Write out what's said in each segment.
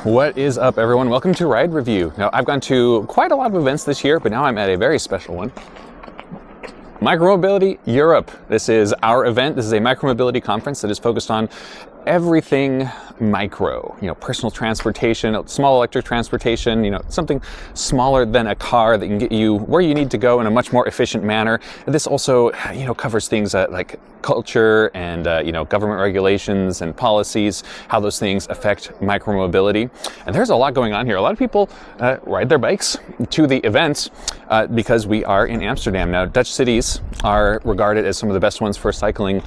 What is up, everyone? Welcome to Ride Review. Now, I've gone to quite a lot of events this year, but now I'm at a very special one. Micromobility Europe. This is our event. This is a micromobility conference that is focused on everything micro, personal transportation, small electric transportation, something smaller than a car that can get you where you need to go in a much more efficient manner. This also, covers things like culture and, government regulations and policies, how those things affect micromobility. And there's a lot going on here. A lot of people ride their bikes to the event because we are in Amsterdam. Now, Dutch cities are regarded as some of the best ones for cycling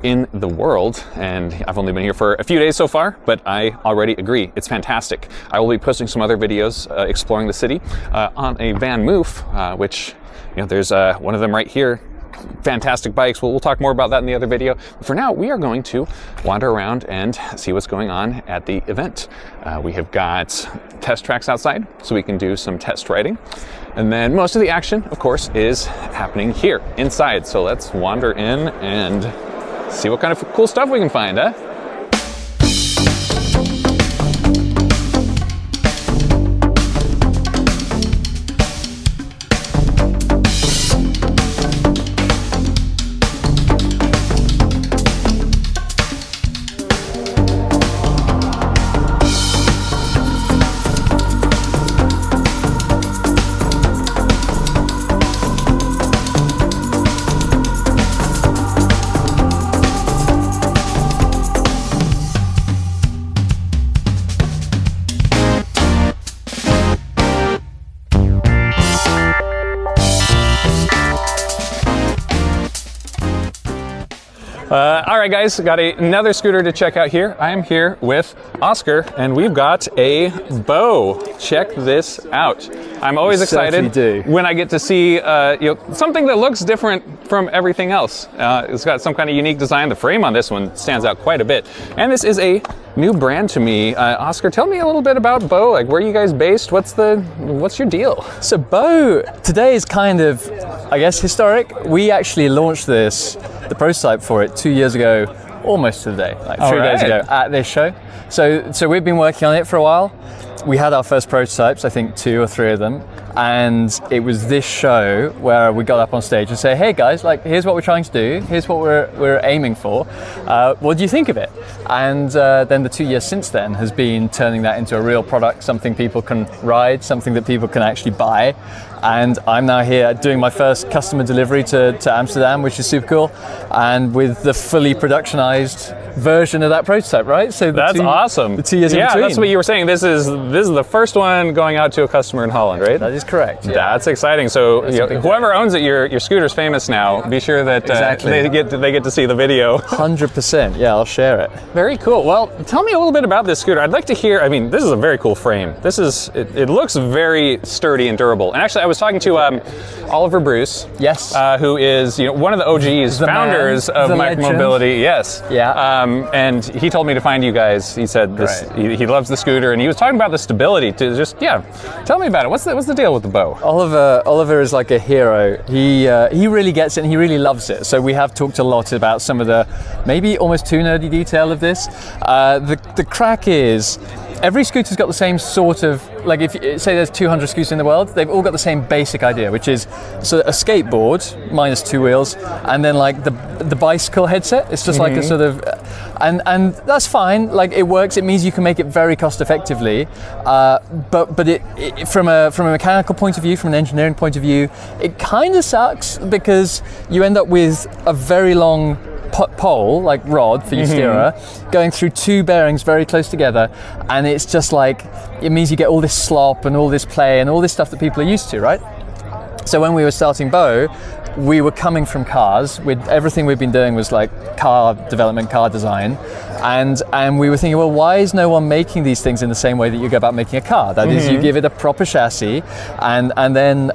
in the world, and I've only been here for a few days so far, but I already agree. It's fantastic. I will be posting some other videos exploring the city on a VanMoof, which, there's one of them right here. Fantastic bikes. We'll talk more about that in the other video. But for now, we are going to wander around and see what's going on at the event. We have got test tracks outside, so we can do some test riding. And then most of the action, of course, is happening here inside. So let's wander in and see what kind of cool stuff we can find, huh? All right, guys, got another scooter to check out here. I am here with Oscar, and we've got a bow. Check this out. I'm always excited when I get to see something that looks different from everything else. It's got some kind of unique design. The frame on this one stands out quite a bit. And this is a new brand to me. Oscar, tell me a little bit about Bow. Like, where are you guys based? What's your deal? So Bow today is kind of, I guess, historic. We actually launched the prototype for it 2 years ago, almost to the day, like 3 days ago at this show. So we've been working on it for a while. We had our first prototypes, I think 2 or 3 of them, and it was this show where we got up on stage and say, hey guys, like, here's what we're trying to do, here's what we're aiming for, what do you think of it? And then the 2 years since then has been turning that into a real product, something people can ride, something that people can actually buy. And I'm now here doing my first customer delivery to Amsterdam, which is super cool, and with the fully productionized version of that prototype, right? So that's awesome. The 2 years in between. Yeah, that's what you were saying. This is the first one going out to a customer in Holland, right? That is correct. Yeah. That's exciting. So whoever owns it, your scooter's famous now. Be sure that they get to see the video. 100%. Yeah, I'll share it. Very cool. Well, tell me a little bit about this scooter. I'd like to hear. I mean, this is a very cool frame. It looks very sturdy and durable. And actually, I was talking to Oliver Bruce. Yes. Who is one of the OGs, founders of Micromobility. Yes. Yeah. And he told me to find you guys. He said he loves the scooter, and he was talking about the stability. To just tell me about it. What's the deal with the Bow? Oliver is like a hero. He really gets it and he really loves it. So we have talked a lot about some of the maybe almost too nerdy detail of this. The crack is, every scooter's got the same sort of, like, if you say there's 200 scooters in the world, they've all got the same basic idea, which is a skateboard minus 2 wheels, and then like the bicycle headset. It's just like a sort of, and that's fine. Like, it works. It means you can make it very cost effectively. But it from a mechanical point of view, from an engineering point of view, it kind of sucks because you end up with a very long pole, like rod for your steerer, going through 2 bearings very close together, and it's just like, it means you get all this slop and all this play and all this stuff that people are used to, right? So when we were starting Bow, we were coming from cars. With everything we've been doing was like car development, car design, and we were thinking, well, why is no one making these things in the same way that you go about making a car? That is, you give it a proper chassis, and then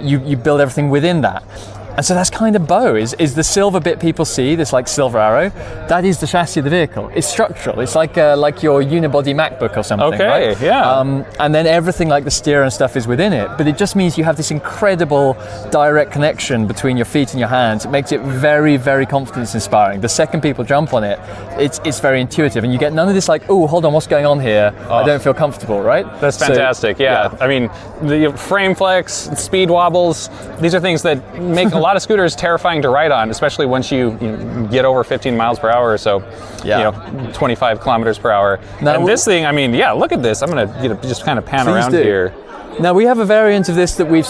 you build everything within that. And so that's kind of Bow, is the silver bit people see, this like silver arrow, that is the chassis of the vehicle. It's structural. It's like your unibody MacBook or something, okay, right? Yeah. And then everything like the steer and stuff is within it. But it just means you have this incredible direct connection between your feet and your hands. It makes it very, very confidence inspiring. The second people jump on it, it's very intuitive. And you get none of this like, oh, hold on, what's going on here? I don't feel comfortable, right? That's fantastic, yeah. I mean, the frame flex, speed wobbles, these are things that make a lot of scooters terrifying to ride on, especially once you get over 15 miles per hour or so, 25 kilometers per hour. Now, and this thing, I mean, yeah, look at this. I'm going to just kind of pan around here. Now we have a variant of this that we've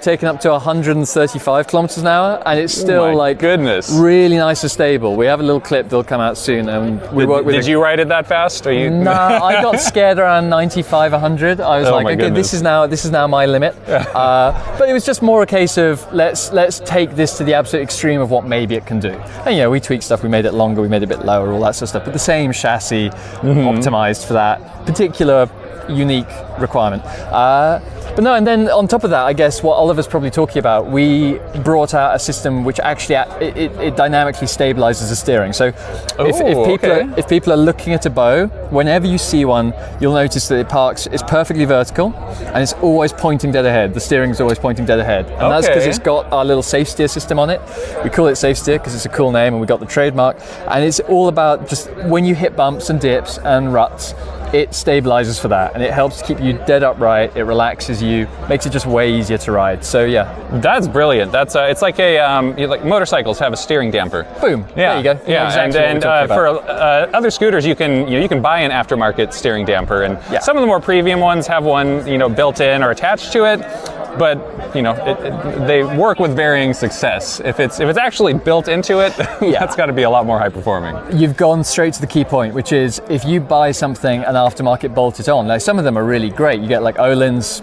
taken up to 135 kilometers an hour, and it's still really nice and stable. We have a little clip that'll come out soon, and we work with. Did you ride it that fast? Or you? No, I got scared around 95, 100. I was like, okay, this is now my limit. But it was just more a case of let's take this to the absolute extreme of what maybe it can do. And we tweaked stuff. We made it longer. We made it a bit lower. All that sort of stuff. But the same chassis, optimized for that particular unique requirement. But no, and then on top of that, I guess what Oliver's probably talking about, we brought out a system which actually it dynamically stabilizes the steering. So if people are looking at a Bow, whenever you see one, you'll notice that it's perfectly vertical and it's always pointing dead ahead. The steering is always pointing dead ahead. And that's because it's got our little safe steer system on it. We call it safe steer because it's a cool name and we got the trademark. And it's all about just when you hit bumps and dips and ruts, it stabilizes for that, and it helps to keep you dead upright. It relaxes you, makes it just way easier to ride. So yeah, that's brilliant. That's it's like like motorcycles have a steering damper. Boom. Yeah. There you go. Yeah, exactly for other scooters, you can buy an aftermarket steering damper, and some of the more premium ones have one built in or attached to it. But they work with varying success. If it's actually built into it, that's got to be a lot more high performing. You've gone straight to the key point, which is if you buy something and aftermarket bolt it on. Now some of them are really great. You get like Öhlins,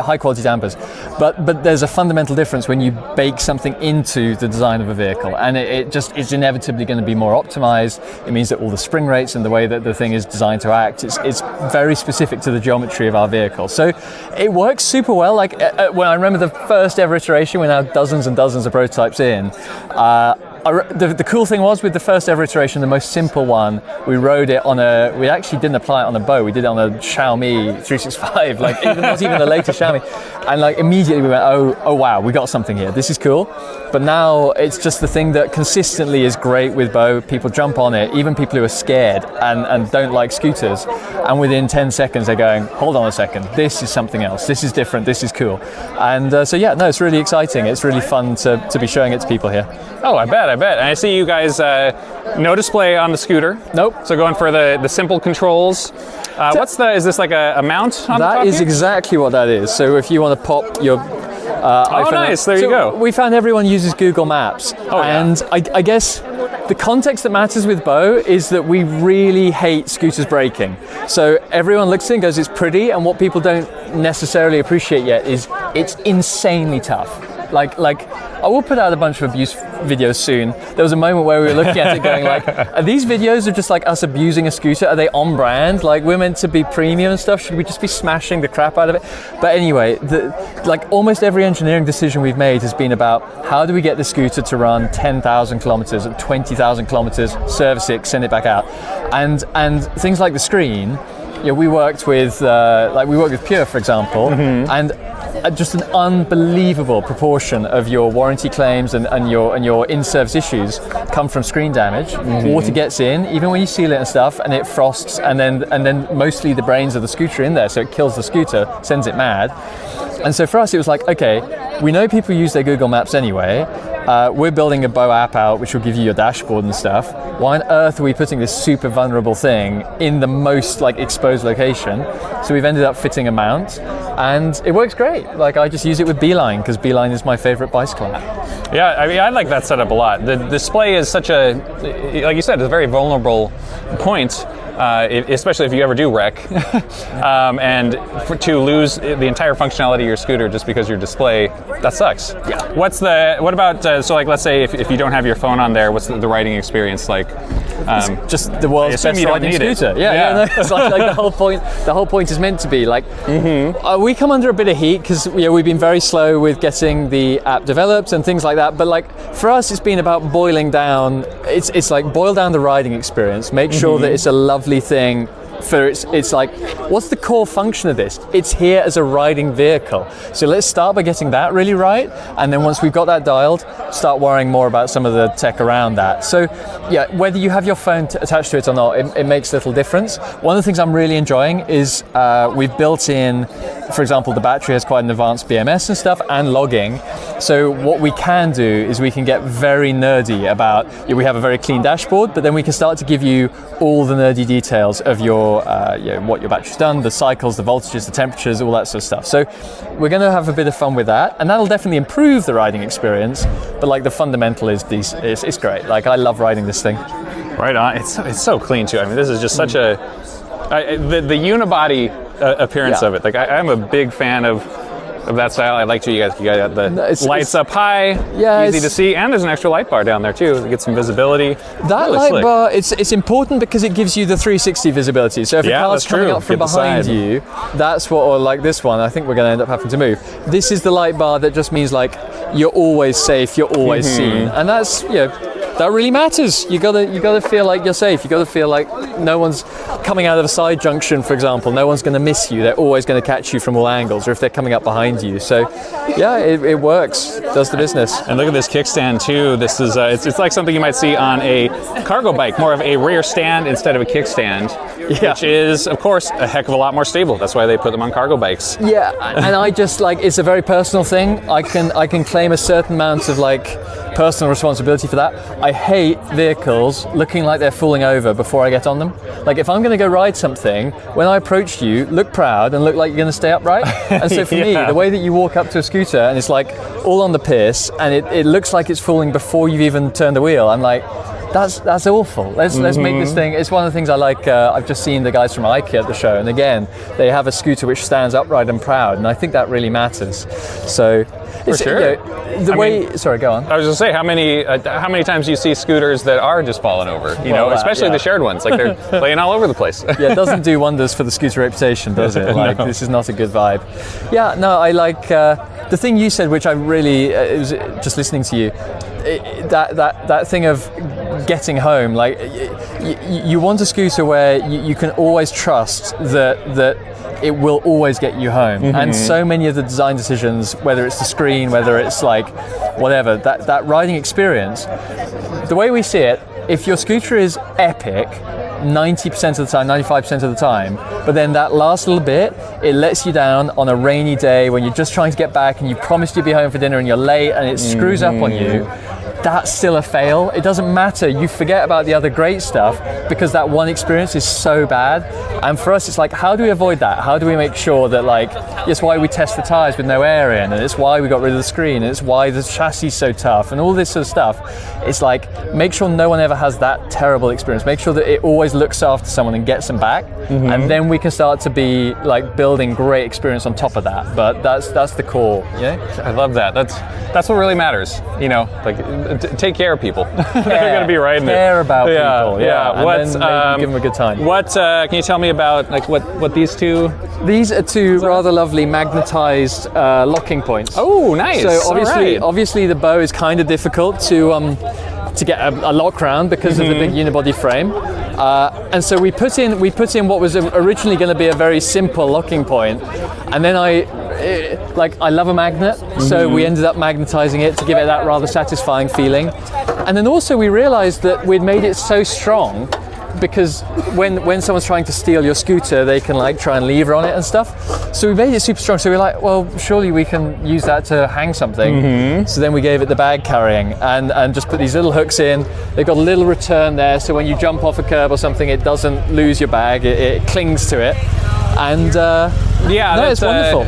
high quality dampers, but there's a fundamental difference when you bake something into the design of a vehicle, and it just is inevitably going to be more optimized. It means that all the spring rates and the way that the thing is designed to act, it's very specific to the geometry of our vehicle. So it works super well. Like when I remember the first ever iteration, we're now dozens and dozens of prototypes in. The cool thing was with the first ever iteration, the most simple one, we rode it on we actually didn't apply it on a Bow, we did it on a Xiaomi 365, not even the latest Xiaomi. And immediately we went, oh wow, we got something here, this is cool. But now it's just the thing that consistently is great with Bow. People jump on it, even people who are scared and don't like scooters. And within 10 seconds they're going, hold on a second, this is something else, this is different, this is cool. And it's really exciting. It's really fun to be showing it to people here. Oh, I bet. And I see you guys, no display on the scooter. Nope. So going for the simple controls. Is this like a mount on the top? That is exactly what that is. So if you want to pop your iPhone. Oh, nice. There you go. We found everyone uses Google Maps. And I guess the context that matters with Bow is that we really hate scooters braking. So everyone looks at it and goes, it's pretty, and what people don't necessarily appreciate yet is it's insanely tough. Like I will put out a bunch of abuse videos soon. There was a moment where we were looking at it going are these videos of just like us abusing a scooter? Are they on brand? Like we're meant to be premium and stuff. Should we just be smashing the crap out of it? But anyway, almost every engineering decision we've made has been about how do we get the scooter to run 10,000 kilometers and 20,000 kilometers, service it, send it back out. And things like the screen, we worked with Pure, for example, and just an unbelievable proportion of your warranty claims and your in-service issues come from screen damage. Water gets in, even when you seal it and stuff, and it frosts, and then mostly the brains of the scooter in there, so it kills the scooter, sends it mad. And so for us, it was like, okay, we know people use their Google Maps anyway. We're building a Bow app out, which will give you your dashboard and stuff. Why on earth are we putting this super vulnerable thing in the most exposed location? So we've ended up fitting a mount, and it works great. I just use it with Beeline because Beeline is my favorite bicycle app. Yeah, I mean, I like that setup a lot. The display is such a, like you said, it's a very vulnerable point. especially if you ever do wreck, and to lose the entire functionality of your scooter just because your display, that sucks. Yeah. What about, so like let's say if you don't have your phone on there, what's the riding experience like? Just the world's best riding scooter. No, it's like the whole point. The whole point is meant to be like we come under a bit of heat because we've been very slow with getting the app developed and things like that. But like for us, it's been about boiling down. It's like boil down the riding experience. Make sure that it's a lovely thing. It's like, what's the core function of this? It's here as a riding vehicle. So let's start by getting that really right, and then once we've got that dialed, start worrying more about some of the tech around that. So yeah, whether you have your phone attached to it or not, it makes little difference. One of the things I'm really enjoying is we've built in, for example, the battery has quite an advanced BMS and stuff, and logging. So what we can do is we can get very nerdy about, we have a very clean dashboard, but then we can start to give you all the nerdy details of your what your battery's done, the cycles, the voltages, the temperatures, all that sort of stuff. So we're going to have a bit of fun with that, and that'll definitely improve the riding experience. But like the fundamental is it's great. Like I love riding this thing. Right on. It's so clean too. I mean, this is just such the unibody appearance of it. Like I'm a big fan of that style. I like you guys got the lights up high, easy to see, and there's an extra light bar down there too to get some visibility. That really light bar, it's important because it gives you the 360 visibility. So if a car's coming up from behind you, that's what, or like this one, I think we're going to end up having to move. This is the light bar that just means like you're always safe, you're always seen, and that's that really matters. You gotta feel like you're safe. You gotta feel like no one's coming out of a side junction, for example. No one's going to miss you. They're always going to catch you from all angles, or if they're coming up behind you. So, yeah, it works. Does the business. And look at this kickstand too. This is it's like something you might see on a cargo bike, more of a rear stand instead of a kickstand, which is, of course, a heck of a lot more stable. That's why they put them on cargo bikes. Yeah, and I just like, it's a very personal thing. I can claim a certain amount of like personal responsibility for that. I hate vehicles looking like they're falling over before I get on them. Like if I'm going to go ride something, when I approach you, look proud and look like you're going to stay upright. And so for me, the way that you walk up to a scooter and it's like all on the piss and it looks like it's falling before you've even turned the wheel, I'm like, that's awful. Let's make this thing. It's one of the things I like. I've just seen the guys from IKEA at the show, and again, they have a scooter which stands upright and proud, and I think that really matters. So, for sure. Sorry, go on. I was going to say, how many times do you see scooters that are just falling over? Especially the shared ones, like they're laying all over the place. Yeah, it doesn't do wonders for the scooter reputation, does it? Like this is not a good vibe. Yeah, no, I like the thing you said, which I really was just listening to you. That thing of getting home, like you want a scooter where you can always trust that it will always get you home. And so many of the design decisions, whether it's the screen, whether it's like whatever, that riding experience, the way we see it, if your scooter is epic 90% of the time, 95% of the time, but then that last little bit, it lets you down on a rainy day when you're just trying to get back and you promised you'd be home for dinner and you're late and it screws up on you, that's still a fail. It doesn't matter. You forget about the other great stuff because that one experience is so bad. And for us, it's like, how do we avoid that? How do we make sure that, like, it's why we test the tires with no air in, and it's why we got rid of the screen, and it's why the chassis is so tough, and all this sort of stuff. It's like, make sure no one ever has that terrible experience. Make sure that it always looks after someone and gets them back, and then we can start to be like building great experience on top of that. But that's the core. Yeah, I love that. That's what really matters. Like take care of people. They're going to be riding care about people. Yeah. And then give them a good time. What can you tell me about like what these two? These are two rather lovely magnetized locking points. Oh, nice. So obviously the bow is kind of difficult to get a lock round because of the big unibody frame. And so we put in what was originally going to be a very simple locking point, and then I love a magnet, so we ended up magnetizing it to give it that rather satisfying feeling. And then also we realized that we'd made it so strong because when someone's trying to steal your scooter, they can like try and lever on it and stuff. So we made it super strong. So we're like, well, surely we can use that to hang something. So then we gave it the bag carrying and just put these little hooks in. They've got a little return there, so when you jump off a curb or something, it doesn't lose your bag. It clings to it. And Yeah, No, it's wonderful.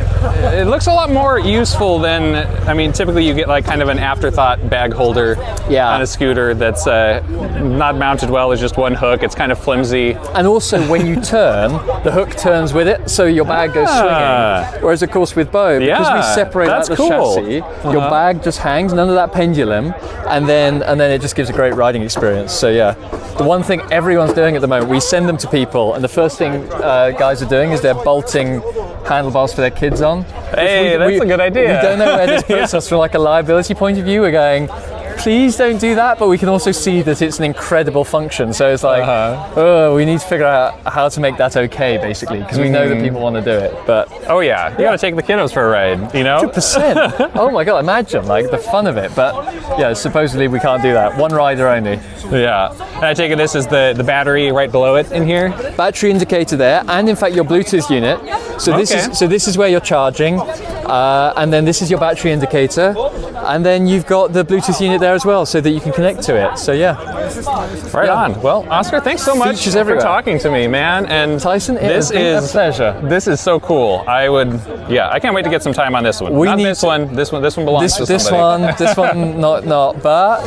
It looks a lot more useful than, I mean, typically you get like kind of an afterthought bag holder on a scooter that's not mounted well. There's just one hook. It's kind of flimsy. And also when you turn, the hook turns with it, so your bag goes swinging. Whereas of course with Bo, because we separate out the chassis, your bag just hangs, none of that pendulum, and then it just gives a great riding experience. So yeah, the one thing everyone's doing at the moment, we send them to people, and the first thing guys are doing is they're bolting handlebars for their kids on. Hey, that's a good idea. We don't know where this puts us from like a liability point of view. We're going, please don't do that, but we can also see that it's an incredible function. So it's like, oh, we need to figure out how to make that okay, basically, because we know that people want to do it. But oh yeah, you got to take the kiddos for a ride, you know? 100%. Oh my god, imagine like the fun of it. But yeah, supposedly we can't do that. One rider only. Yeah. And I take it this is the battery right below it in here. Battery indicator there, and in fact your Bluetooth unit. So this is where you're charging, and then this is your battery indicator, and then you've got the Bluetooth unit there as well, so that you can connect to it. So yeah, right on. Well, Oscar, thanks so much for talking to me, man. And Tyson, this is a pleasure. This is so cool. I can't wait to get some time on this one. This one belongs to somebody. This one, not. But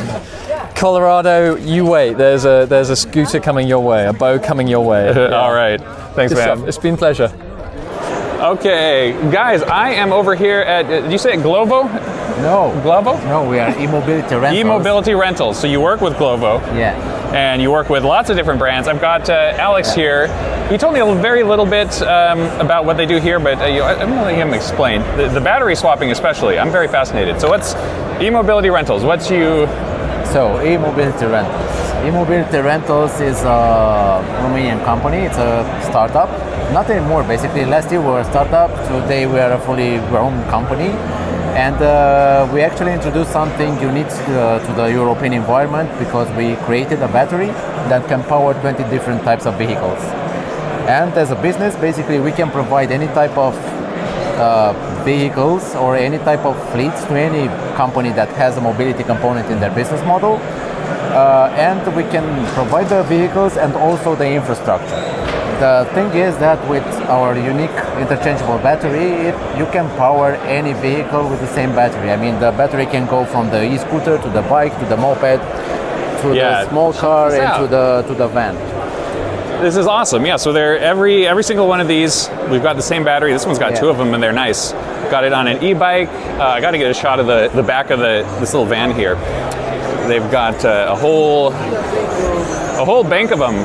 Colorado, you wait. There's a scooter coming your way, a Bo coming your way. Yeah. All right. Thanks, man. It's been a pleasure. Okay, guys, I am over here at, did you say at Glovo? No. Glovo? No, we are E-Mobility Rentals. E-Mobility Rentals. So you work with Glovo. Yeah. And you work with lots of different brands. I've got Alex here. He told me a very little bit about what they do here, but I'm going to let him explain. The battery swapping especially, I'm very fascinated. So what's E-Mobility Rentals? So E-Mobility Rentals. E-Mobility Rentals is a Romanian company. It's a startup. Not anymore, basically. Last year we were a startup. Today we are a fully grown company. And we actually introduced something unique to the European environment, because we created a battery that can power 20 different types of vehicles. And as a business, basically we can provide any type of vehicles or any type of fleets to any company that has a mobility component in their business model. And we can provide the vehicles and also the infrastructure. The thing is that with our unique interchangeable battery, you can power any vehicle with the same battery. I mean, the battery can go from the e-scooter to the bike to the moped to the small car and to the van. This is awesome. Yeah, so they're every single one of these, we've got the same battery. This one's got two of them and they're nice. Got it on an e-bike. I got to get a shot of the back of this little van here. They've got a whole bank of them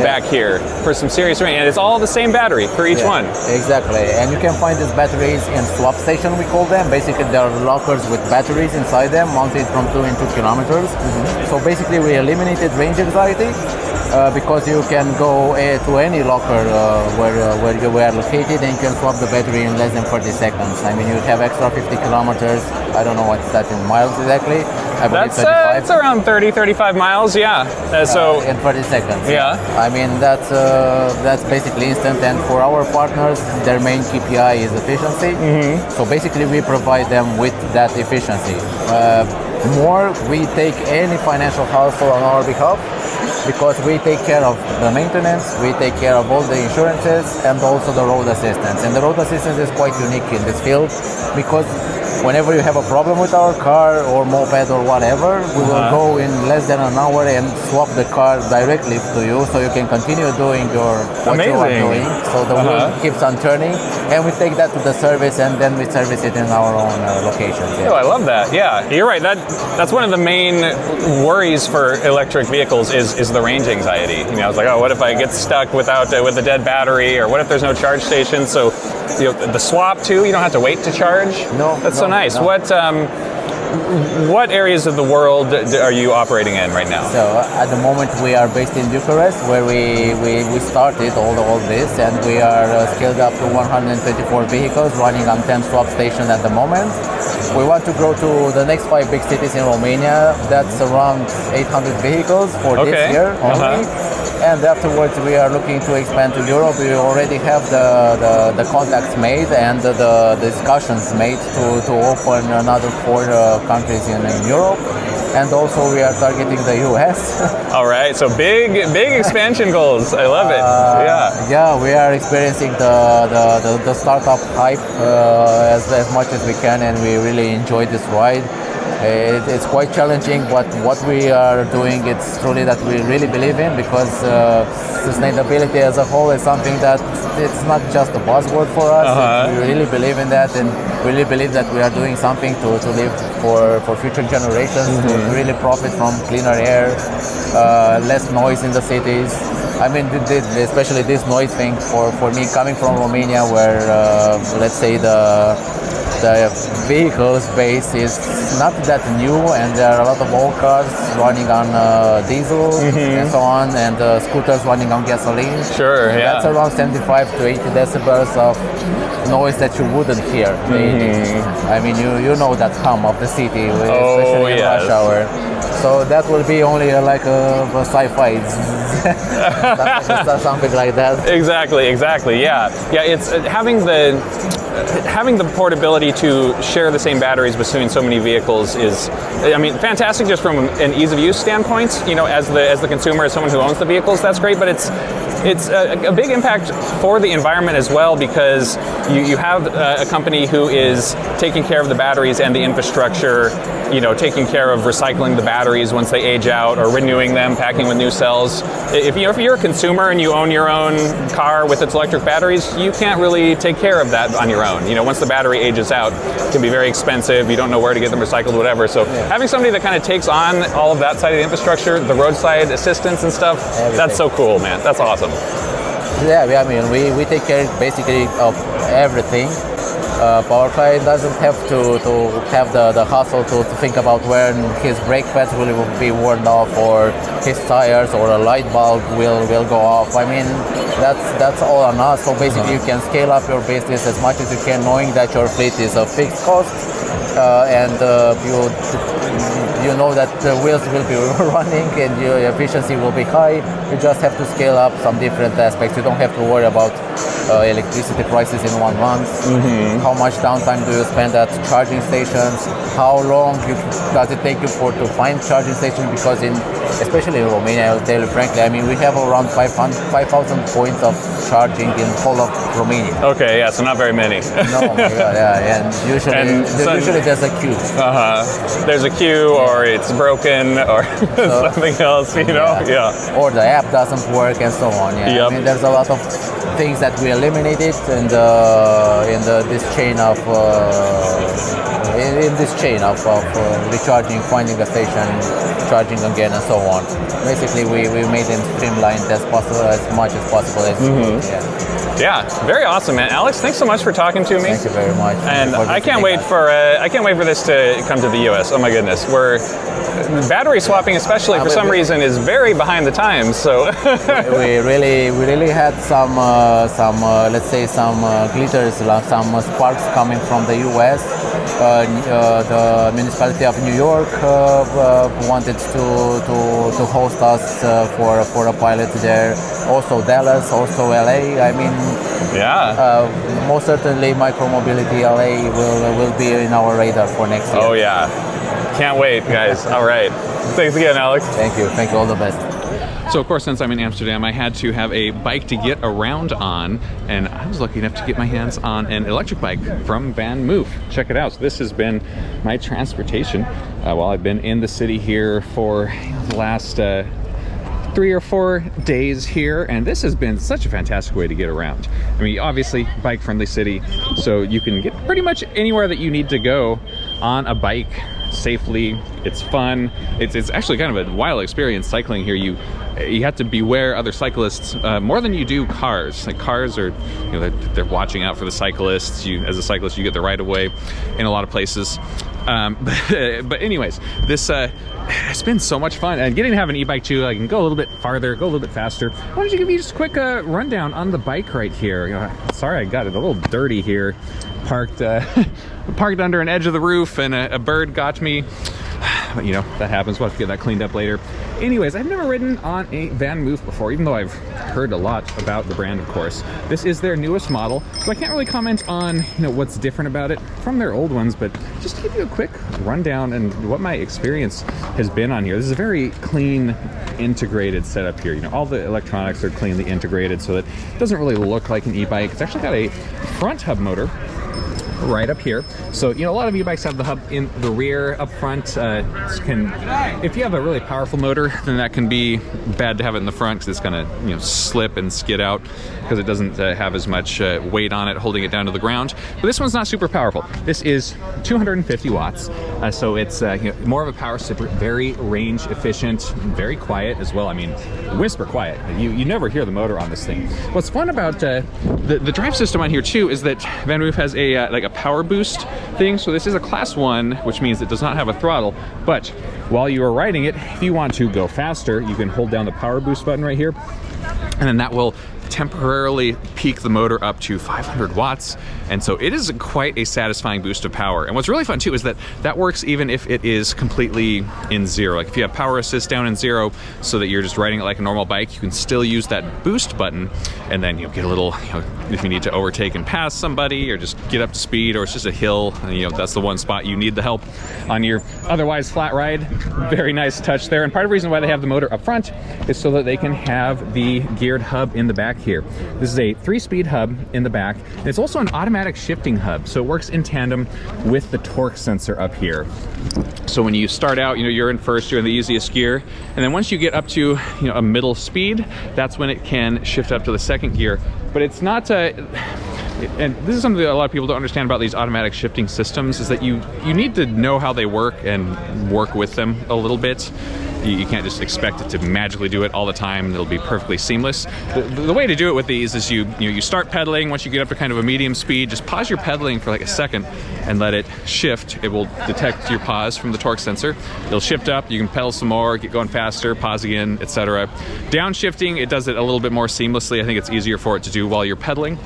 back here for some serious range, and it's all the same battery for each one. Exactly, and you can find these batteries in swap station, we call them. Basically, there are lockers with batteries inside them, mounted from 2 and 2 kilometers. So basically, we eliminated range anxiety because you can go to any locker where you were located, and you can swap the battery in less than 40 seconds. I mean, you have extra 50 kilometers. I don't know what's that in miles exactly. I believe 35. It's around 30-35 miles, yeah. So in 40 seconds. Yeah. I mean, that's basically instant, and for our partners, their main KPI is efficiency. So basically, we provide them with that efficiency. We take any financial hassle on our behalf, because we take care of the maintenance, we take care of all the insurances, and also the road assistance. And the road assistance is quite unique in this field, because whenever you have a problem with our car or moped or whatever, we will go in less than an hour and swap the car directly to you, so you can continue doing what you are doing. So the wheel keeps on turning, and we take that to the service, and then we service it in our own locations. Yeah. Oh, I love that. Yeah, you're right. That's one of the main worries for electric vehicles is the range anxiety. You know, it's like, oh, what if I get stuck with a dead battery, or what if there's no charge station? So, the swap too, you don't have to wait to charge. No, that's so nice. No. What areas of the world are you operating in right now? So at the moment we are based in Bucharest, where we started all this, and we are scaled up to 124 vehicles running on 10 swap stations at the moment. We want to grow to the next 5 big cities in Romania. That's around 800 vehicles for this year only. And afterwards we are looking to expand to Europe. We already have the contacts made and the discussions made to open another 4 countries in Europe. and also we are targeting the US. All right, so big expansion goals. I love it. Yeah, we are experiencing the startup hype as much as we can, and we really enjoy this ride. It's quite challenging, but what we are doing, it's truly that we really believe in, because sustainability as a whole is something that it's not just a buzzword for us. We really believe in that, and really believe that we are doing something to live for future generations, to really profit from cleaner air, less noise in the cities. I mean, especially this noise thing, for me, coming from Romania, where let's say the vehicles base is not that new, and there are a lot of old cars running on diesel and so on, and scooters running on gasoline. Sure, yeah. That's around 75 to 80 decibels of noise that you wouldn't hear. I mean, you know that hum of the city, especially in rush hour. So that will be only like a sci-fi, something like that. Exactly. Yeah. It's having the portability to share the same batteries between so many vehicles is, I mean, fantastic just from an ease of use standpoint. You know, as the consumer, as someone who owns the vehicles, that's great. But it's a big impact for the environment as well, because you have a company who is taking care of the batteries and the infrastructure, you know, taking care of recycling the batteries once they age out, or renewing them, packing with new cells. If you're a consumer and you own your own car with its electric batteries, you can't really take care of that on your own. You know, once the battery ages out, it can be very expensive. You don't know where to get them recycled, whatever. So having somebody that kind of takes on all of that side of the infrastructure, the roadside assistance and stuff, that's so cool, man. That's awesome. Yeah, I mean, we take care basically of everything. Our client doesn't have to have the hustle to think about when his brake pads will be worn off, or his tires, or a light bulb will go off. I mean, that's all on us. So basically you can scale up your business as much as you can, knowing that your fleet is a fixed cost, and you know that the wheels will be running and your efficiency will be high. You just have to scale up some different aspects. You don't have to worry about electricity prices in 1 month. How much downtime do you spend at charging stations? How long does it take you to find charging stations? Because especially in Romania, I'll tell you frankly, I mean, we have around 5,000 points of charging in whole of Romania. Okay, yeah, so not very many. No, yeah, and usually there's a queue. There's a queue, or it's broken, or something else, you know? Yeah. Or the app doesn't work, and so on. Yeah. I mean, there's a lot of things that we eliminated in this chain of recharging, finding a station, charging again, and so on. Basically, we made them streamlined as much as possible. Yeah, very awesome, man. Alex, thanks so much for talking to me. Thank you very much. And I can't wait for this to come to the US. Oh my goodness, battery swapping, especially for some reason, is very behind the times. So we really had some let's say some glitters, some sparks coming from the US. The municipality of New York wanted to host us for a pilot there. Also Dallas, also LA. I mean, most certainly Micromobility LA will be in our radar for next year. Oh yeah, can't wait, guys. All right, thanks again, Alex. Thank you, all the best. So of course, since I'm in Amsterdam, I had to have a bike to get around on, and I was lucky enough to get my hands on an electric bike from VanMoof. Check it out. So this has been my transportation while I've been in the city here for the last 3 or 4 days here, and this has been such a fantastic way to get around. I mean, obviously bike-friendly city, so you can get pretty much anywhere that you need to go on a bike safely. It's fun. It's actually kind of a wild experience cycling here. You have to beware other cyclists more than you do cars. Like cars are, you know, they're watching out for the cyclists. As a cyclist, you get the right of way in a lot of places. But anyways, this it's been so much fun, and getting to have an e-bike too. I can go a little bit farther, go a little bit faster. Why don't you give me just a quick rundown on the bike right here? You know, sorry, I got it a little dirty here. Parked under an edge of the roof, and a bird got me. but you know, that happens. We'll have to get that cleaned up later. Anyways, I've never ridden on a VanMoof before, even though I've heard a lot about the brand, of course. This is their newest model, so I can't really comment on, you know, what's different about it from their old ones, but just to give you a quick rundown and what my experience has been on here. This is a very clean, integrated setup here. You know, all the electronics are cleanly integrated, so that it doesn't really look like an e-bike. It's actually got a front hub motor right up here. So, you know, a lot of e-bikes have the hub in the rear up front. If you have a really powerful motor, then that can be bad to have it in the front because it's gonna, you know, slip and skid out because it doesn't have as much weight on it holding it down to the ground. But this one's not super powerful. This is 250 watts, so it's you know, more of a power sipper, very range efficient, very quiet as well. I mean, whisper quiet. You never hear the motor on this thing. What's fun about the drive system on here too is that VanMoof has a like a power boost thing. So this is a class 1, which means it does not have a throttle, but while you are riding it, if you want to go faster, you can hold down the power boost button right here, and then that will temporarily peak the motor up to 500 watts. And so it is quite a satisfying boost of power. And what's really fun too is that that works even if it is completely in zero. Like if you have power assist down in zero so that you're just riding it like a normal bike, you can still use that boost button, and then you get a little, you know, if you need to overtake and pass somebody or just get up to speed, or it's just a hill, and, you know, that's the one spot you need the help on your otherwise flat ride. Very nice touch there. And part of the reason why they have the motor up front is so that they can have the geared hub in the back here. This is a 3-speed hub in the back, and it's also an automatic shifting hub, so it works in tandem with the torque sensor up here. So when you start out, you know, you're in first, you're in the easiest gear, and then once you get up to, you know, a middle speed, that's when it can shift up to the second gear. But it's not and this is something that a lot of people don't understand about these automatic shifting systems, is that you need to know how they work and work with them a little bit. You can't just expect it to magically do it all the time and it'll be perfectly seamless. The way to do it with these is you start pedaling. Once you get up to kind of a medium speed, just pause your pedaling for like a second and let it shift. It will detect your pause from the torque sensor. It'll shift up, you can pedal some more, get going faster, pause again, etc. Downshifting, it does it a little bit more seamlessly. I think it's easier for it to do while you're pedaling.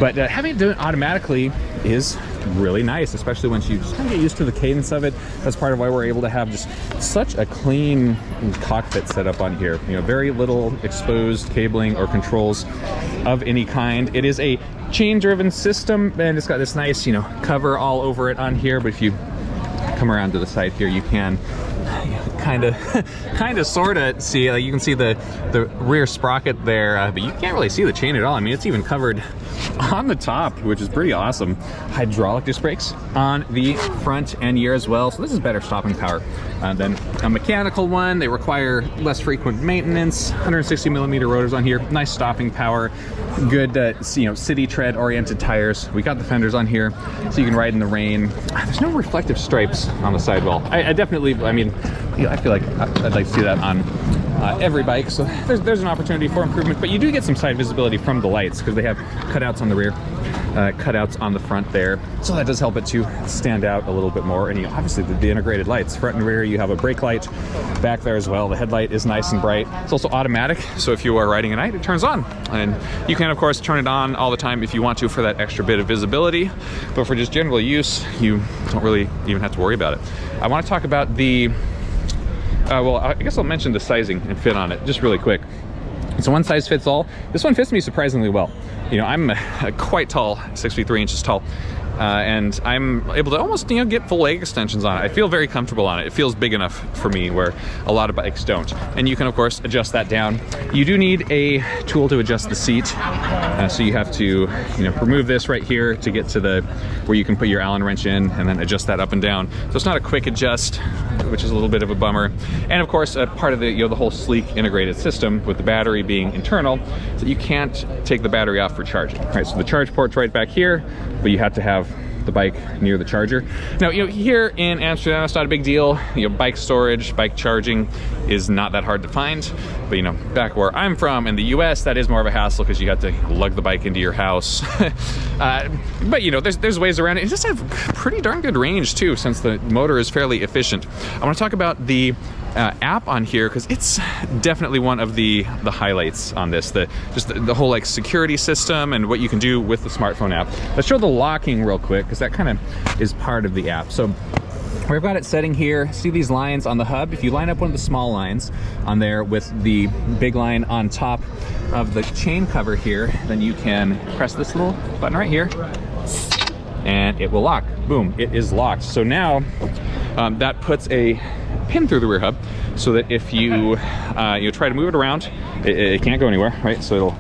But having it do it automatically is really nice, especially once you just kind of get used to the cadence of it. That's part of why we're able to have just such a clean cockpit set up on here. You know, very little exposed cabling or controls of any kind. It is a chain-driven system, and it's got this nice, you know, cover all over it on here. But if you come around to the side here, you can kind of sort of see, like, you can see the rear sprocket there, but you can't really see the chain at all. I mean, it's even covered on the top, which is pretty awesome. Hydraulic disc brakes on the front end here as well, so this is better stopping power than a mechanical one. They require less frequent maintenance. 160 millimeter rotors on here, nice stopping power, good you know, city tread oriented tires. We got the fenders on here so you can ride in the rain. There's no reflective stripes on the sidewall. I definitely, I mean, I feel like I'd like to see that on every bike, so there's an opportunity for improvement. But you do get some side visibility from the lights because they have cutouts on the rear, cutouts on the front there, so that does help it to stand out a little bit more. And you know, obviously the integrated lights, front and rear. You have a brake light back there as well. The headlight is nice and bright. It's also automatic, so if you are riding at night, it turns on, and you can of course turn it on all the time if you want to for that extra bit of visibility. But for just general use, you don't really even have to worry about it. I want to talk about the well, I guess I'll mention the sizing and fit on it just really quick. It's a one size fits all. This one fits me surprisingly well. You know, I'm quite tall, 6 feet 3 inches tall, and I'm able to almost, you know, get full leg extensions on it. I feel very comfortable on it. It feels big enough for me where a lot of bikes don't. And you can of course adjust that down. You do need a tool to adjust the seat, so you have to, you know, remove this right here to get to the where you can put your Allen wrench in and then adjust that up and down. So it's not a quick adjust, which is a little bit of a bummer. And of course, part of the, you know, the whole sleek integrated system with the battery being internal, so you can't take the battery off for charging. Right, so the charge port's right back here, but you have to have the bike near the charger. Now, you know, here in Amsterdam, it's not a big deal. You know, bike storage, bike charging is not that hard to find. But you know, back where I'm from in the US, that is more of a hassle because you have to lug the bike into your house. But you know, there's ways around it. It does have pretty darn good range too, since the motor is fairly efficient. I want to talk about the app on here because it's definitely one of the highlights on this. Just the whole like security system and what you can do with the smartphone app. Let's show the locking real quick because that kind of is part of the app. So We've got it setting here. See these lines on the hub? If you line up one of the small lines on there with the big line on top of the chain cover here, then you can press this little button right here and it will lock. Boom, it is locked. So now that puts a pin through the rear hub so that if you try to move it around, it can't go anywhere, right? So it'll,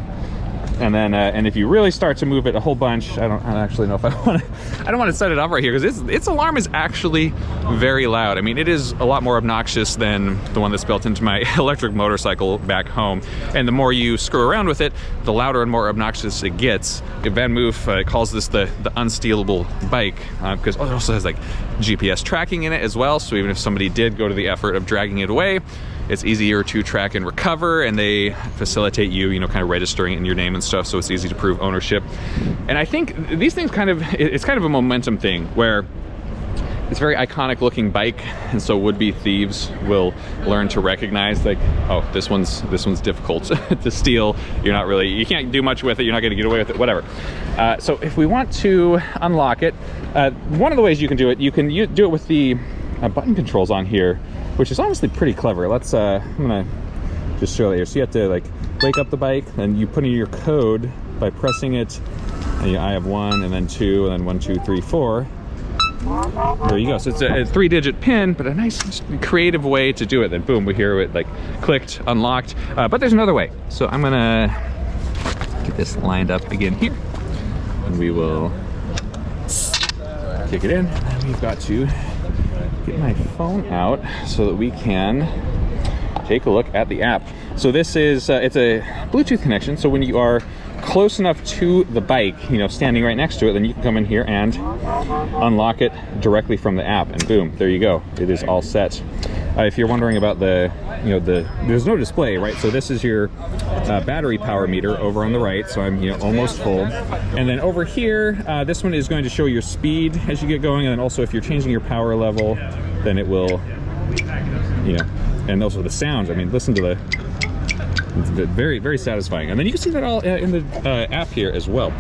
and then and if you really start to move it a whole bunch, I don't actually know if I don't want to set it up right here because its alarm is actually very loud. I mean, it is a lot more obnoxious than the one that's built into my electric motorcycle back home. And the more you screw around with it, the louder and more obnoxious it gets. VanMoof calls this the unstealable bike because it also has like GPS tracking in it as well. So even if somebody did go to the effort of dragging it away, it's easier to track and recover, and they facilitate you, kind of registering it in your name and stuff, so it's easy to prove ownership. And I think these things it's kind of a momentum thing where it's a very iconic looking bike, and so would-be thieves will learn to recognize, like, oh, this one's difficult to steal. You can't do much with it. You're not going to get away with it. Whatever. So if we want to unlock it, one of the ways you can do it, you can do it with the button controls on here, which is honestly pretty clever. Let's I'm gonna just show it here. So you have to like wake up the bike, and you put in your code by pressing it. And I have 1, and then 2, and then 1, 2, 3, 4. There you go. So it's a 3-digit pin, but a nice creative way to do it. Then boom, we hear it like clicked, unlocked. But there's another way. So I'm gonna get this lined up again here, and we will kick it in. And we've got to get my phone out so that we can take a look at the app. So this is it's a Bluetooth connection, so when you are close enough to the bike, standing right next to it, then you can come in here and unlock it directly from the app, and boom, there you go. It is all set. If you're wondering about there's no display, right? So this is your battery power meter over on the right. So I'm, almost full. And then over here, this one is going to show your speed as you get going. And then also if you're changing your power level, then it will, and also the sounds. I mean, listen to it's very, very satisfying. And then you can see that all in the app here as well.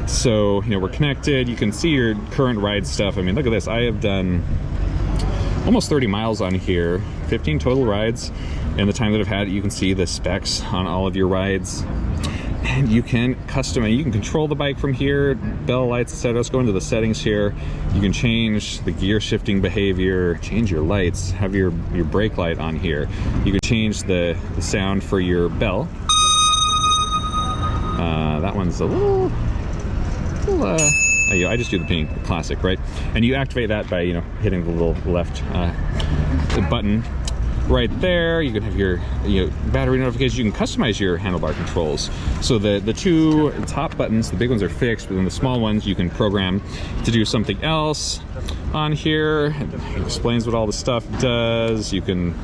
So, we're connected. You can see your current ride stuff. I mean, look at this. I have done almost 30 miles on here, 15 total rides, and the time that I've had it, you can see the specs on all of your rides. And you can control the bike from here, bell lights, etc. Let's go into the settings here. You can change the gear shifting behavior, change your lights, have your brake light on here. You can change the sound for your bell. That one's a little I just do the ping, the classic, right? And you activate that by, hitting the little left button right there. You can have your battery notifications. You can customize your handlebar controls. So the two top buttons, the big ones are fixed, but then the small ones you can program to do something else on here. It explains what all the stuff does. You can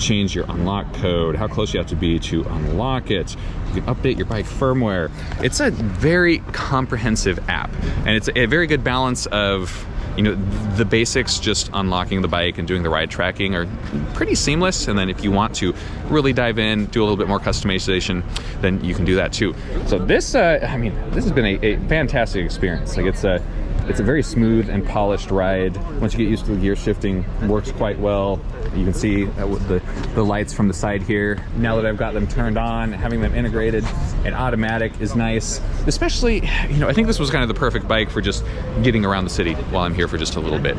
change your unlock code, how close you have to be to unlock it. You can update your bike firmware. It's a very comprehensive app, and it's a very good balance of the basics, just unlocking the bike and doing the ride tracking are pretty seamless. And then if you want to really dive in, do a little bit more customization, then you can do that too. So this, this has been a fantastic experience. Like it's a very smooth and polished ride. Once you get used to the gear shifting, it works quite well. You can see the lights from the side here. Now that I've got them turned on, having them integrated and automatic is nice. Especially, I think this was kind of the perfect bike for just getting around the city while I'm here for just a little bit.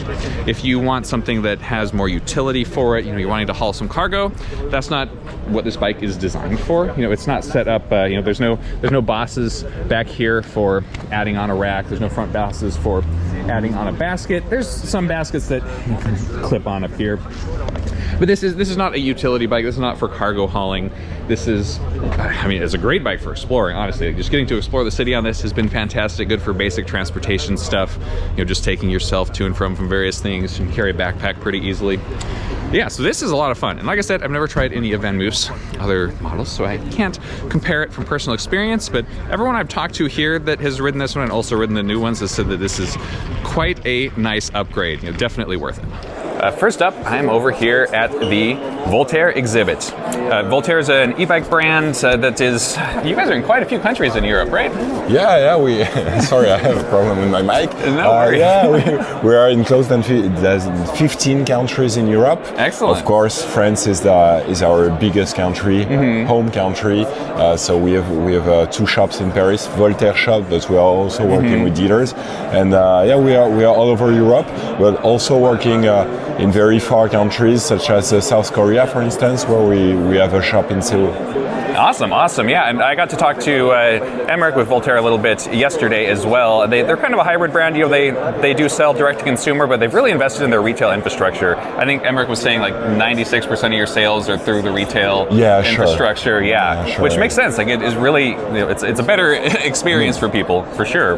If you want something that has more utility for it, you're wanting to haul some cargo, that's not what this bike is designed for. It's not set up, there's no bosses back here for adding on a rack. There's no front bosses for adding on a basket. There's some baskets that you can clip on up here. But this is not a utility bike. This is not for cargo hauling. This is, it's a great bike for exploring, honestly. Just getting to explore the city on this has been fantastic. Good for basic transportation stuff. Just taking yourself to and from various things. You can carry a backpack pretty easily. Yeah, so this is a lot of fun. And like I said, I've never tried any of VanMoof's other models, so I can't compare it from personal experience, but everyone I've talked to here that has ridden this one and also ridden the new ones has said that this is quite a nice upgrade. Definitely worth it. First up, I'm over here at the Voltaire exhibit. Voltaire is an e-bike brand that is, you guys are in quite a few countries in Europe, right? Yeah, we, sorry, I have a problem with my mic. No worries. Yeah, we are in close than 15 countries in Europe. Excellent. Of course, France is our biggest country, home country. So we have 2 shops in Paris, Voltaire shop, but we are also working with dealers. And we are all over Europe, but also working in very far countries such as South Korea, for instance, where we have a shop in Seoul. Awesome. Yeah, and I got to talk to Emmerich with Voltaire a little bit yesterday as well. They're kind of a hybrid brand. You know, they do sell direct to consumer, but they've really invested in their retail infrastructure. I think Emmerich was saying like 96% of your sales are through the retail infrastructure. Sure. Which makes sense. Like it is really, it's a better experience for people, for sure.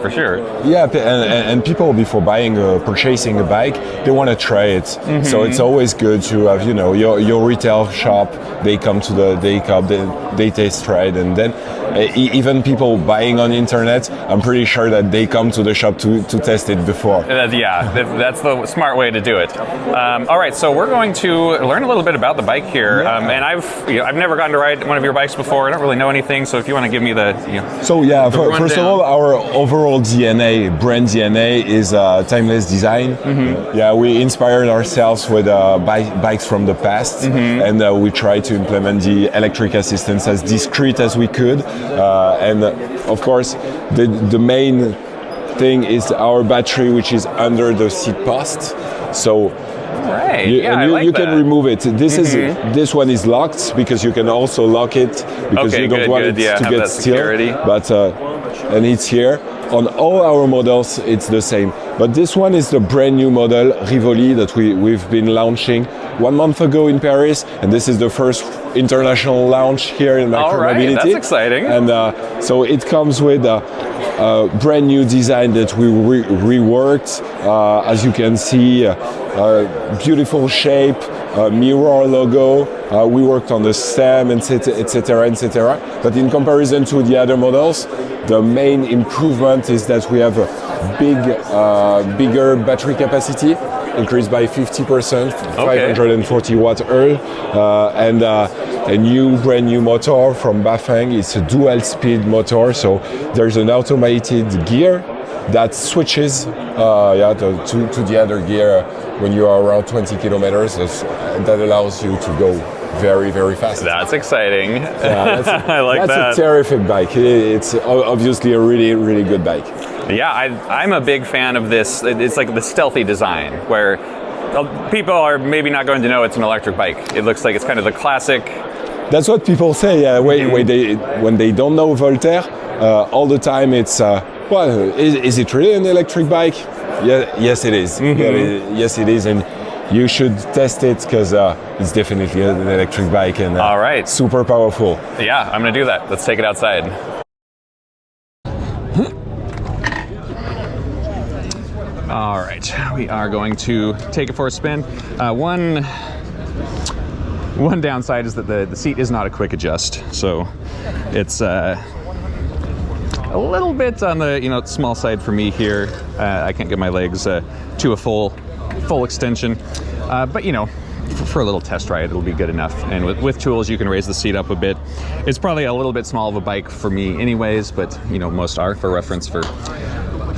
Yeah, and people before purchasing a bike, they want to try it. So it's always good to have your retail shop. They come to they test ride, and then even people buying on internet, I'm pretty sure that they come to the shop to test it before. That's the smart way to do it. All right, so we're going to learn a little bit about the bike here, and I've never gotten to ride one of your bikes before. I don't really know anything, so if you want to give me the first of all, our overall brand DNA is timeless design. Yeah, we inspired ourselves with bikes from the past, and we try to implement the electric assistance as discreet as we could. And of course, the main thing is our battery, which is under the seat post. So you can remove it. This one is locked because you can also lock it because you don't want it to get still. But and it's here. On all our models, it's the same. But this one is the brand new model, Rivoli, that we've been launching 1 month ago in Paris, and this is the first international launch here in Micromobility. All right, that's exciting. And so it comes with a brand new design that we reworked. As you can see, beautiful shape, mirror logo. We worked on the stem, etc. But in comparison to the other models, the main improvement is that we have a bigger battery capacity, increased by 50%, 540 watt-hour, and a brand new motor from Bafang. It's a dual-speed motor, so there's an automated gear that switches to the other gear when you are around 20 kilometers. That allows you to go very, very fast. That's exciting. Yeah, I like that. That's a terrific bike. It's obviously a really, really good bike. Yeah, I'm a big fan of this. It's like the stealthy design, where people are maybe not going to know it's an electric bike. It looks like it's kind of the classic. That's what people say. When they don't know Voltaire, all the time it's, is it really an electric bike? Yeah, yes it is. Yes it is, and you should test it because it's definitely an electric bike and all right, super powerful. Yeah, I'm gonna do that. Let's take it outside. All right, we are going to take it for a spin. One downside is that the seat is not a quick adjust, so it's a little bit on the small side for me here. I can't get my legs to a full extension, but for a little test ride it'll be good enough, and with tools you can raise the seat up a bit. It's probably a little bit small of a bike for me anyways, but most are. For reference, for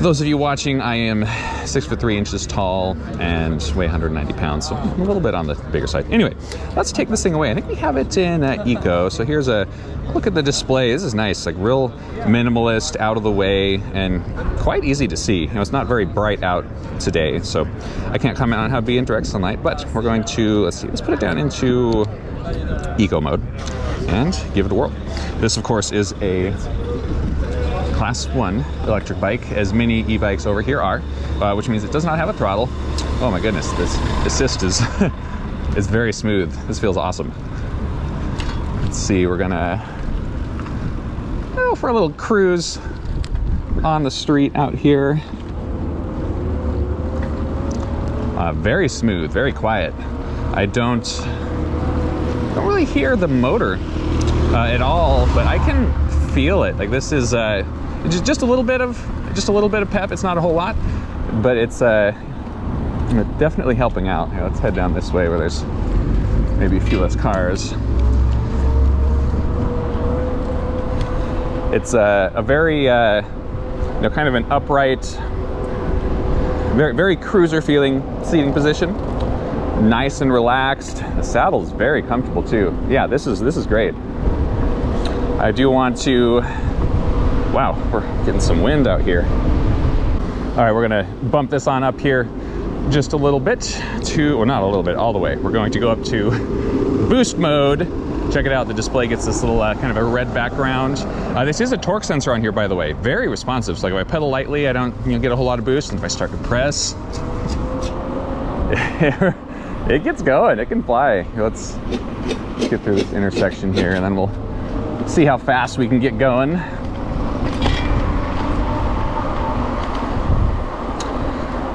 those of you watching, I am 6'3" tall and weigh 190 pounds, so a little bit on the bigger side. Anyway, let's take this thing away. I think we have it in Eco, so here's a look at the display. This is nice, like real minimalist, out of the way, and quite easy to see. It's not very bright out today, so I can't comment on how it'd be in direct sunlight, but we're going to, let's put it down into Eco mode and give it a whirl. This, of course, is a Class 1 electric bike, as many e-bikes over here are, which means it does not have a throttle. Oh my goodness, this assist is is very smooth. This feels awesome. Let's see, we're gonna go for a little cruise on the street out here. Very smooth, very quiet. I don't really hear the motor at all, but I can feel it. Like this is just a little bit of pep. It's not a whole lot, but it's definitely helping out. Here, let's head down this way where there's maybe a few less cars. It's a very, kind of an upright, very, very cruiser feeling seating position. Nice and relaxed. The saddle's very comfortable too. Yeah, this is great. I do want to, wow, we're getting some wind out here. All right, we're gonna bump this on up here just a little bit to, well, not a little bit, all the way. We're going to go up to boost mode. Check it out, the display gets this little kind of a red background. This is a torque sensor on here, by the way. Very responsive, so like if I pedal lightly, I don't get a whole lot of boost, and if I start to press, it gets going, it can fly. Let's get through this intersection here, and then we'll see how fast we can get going.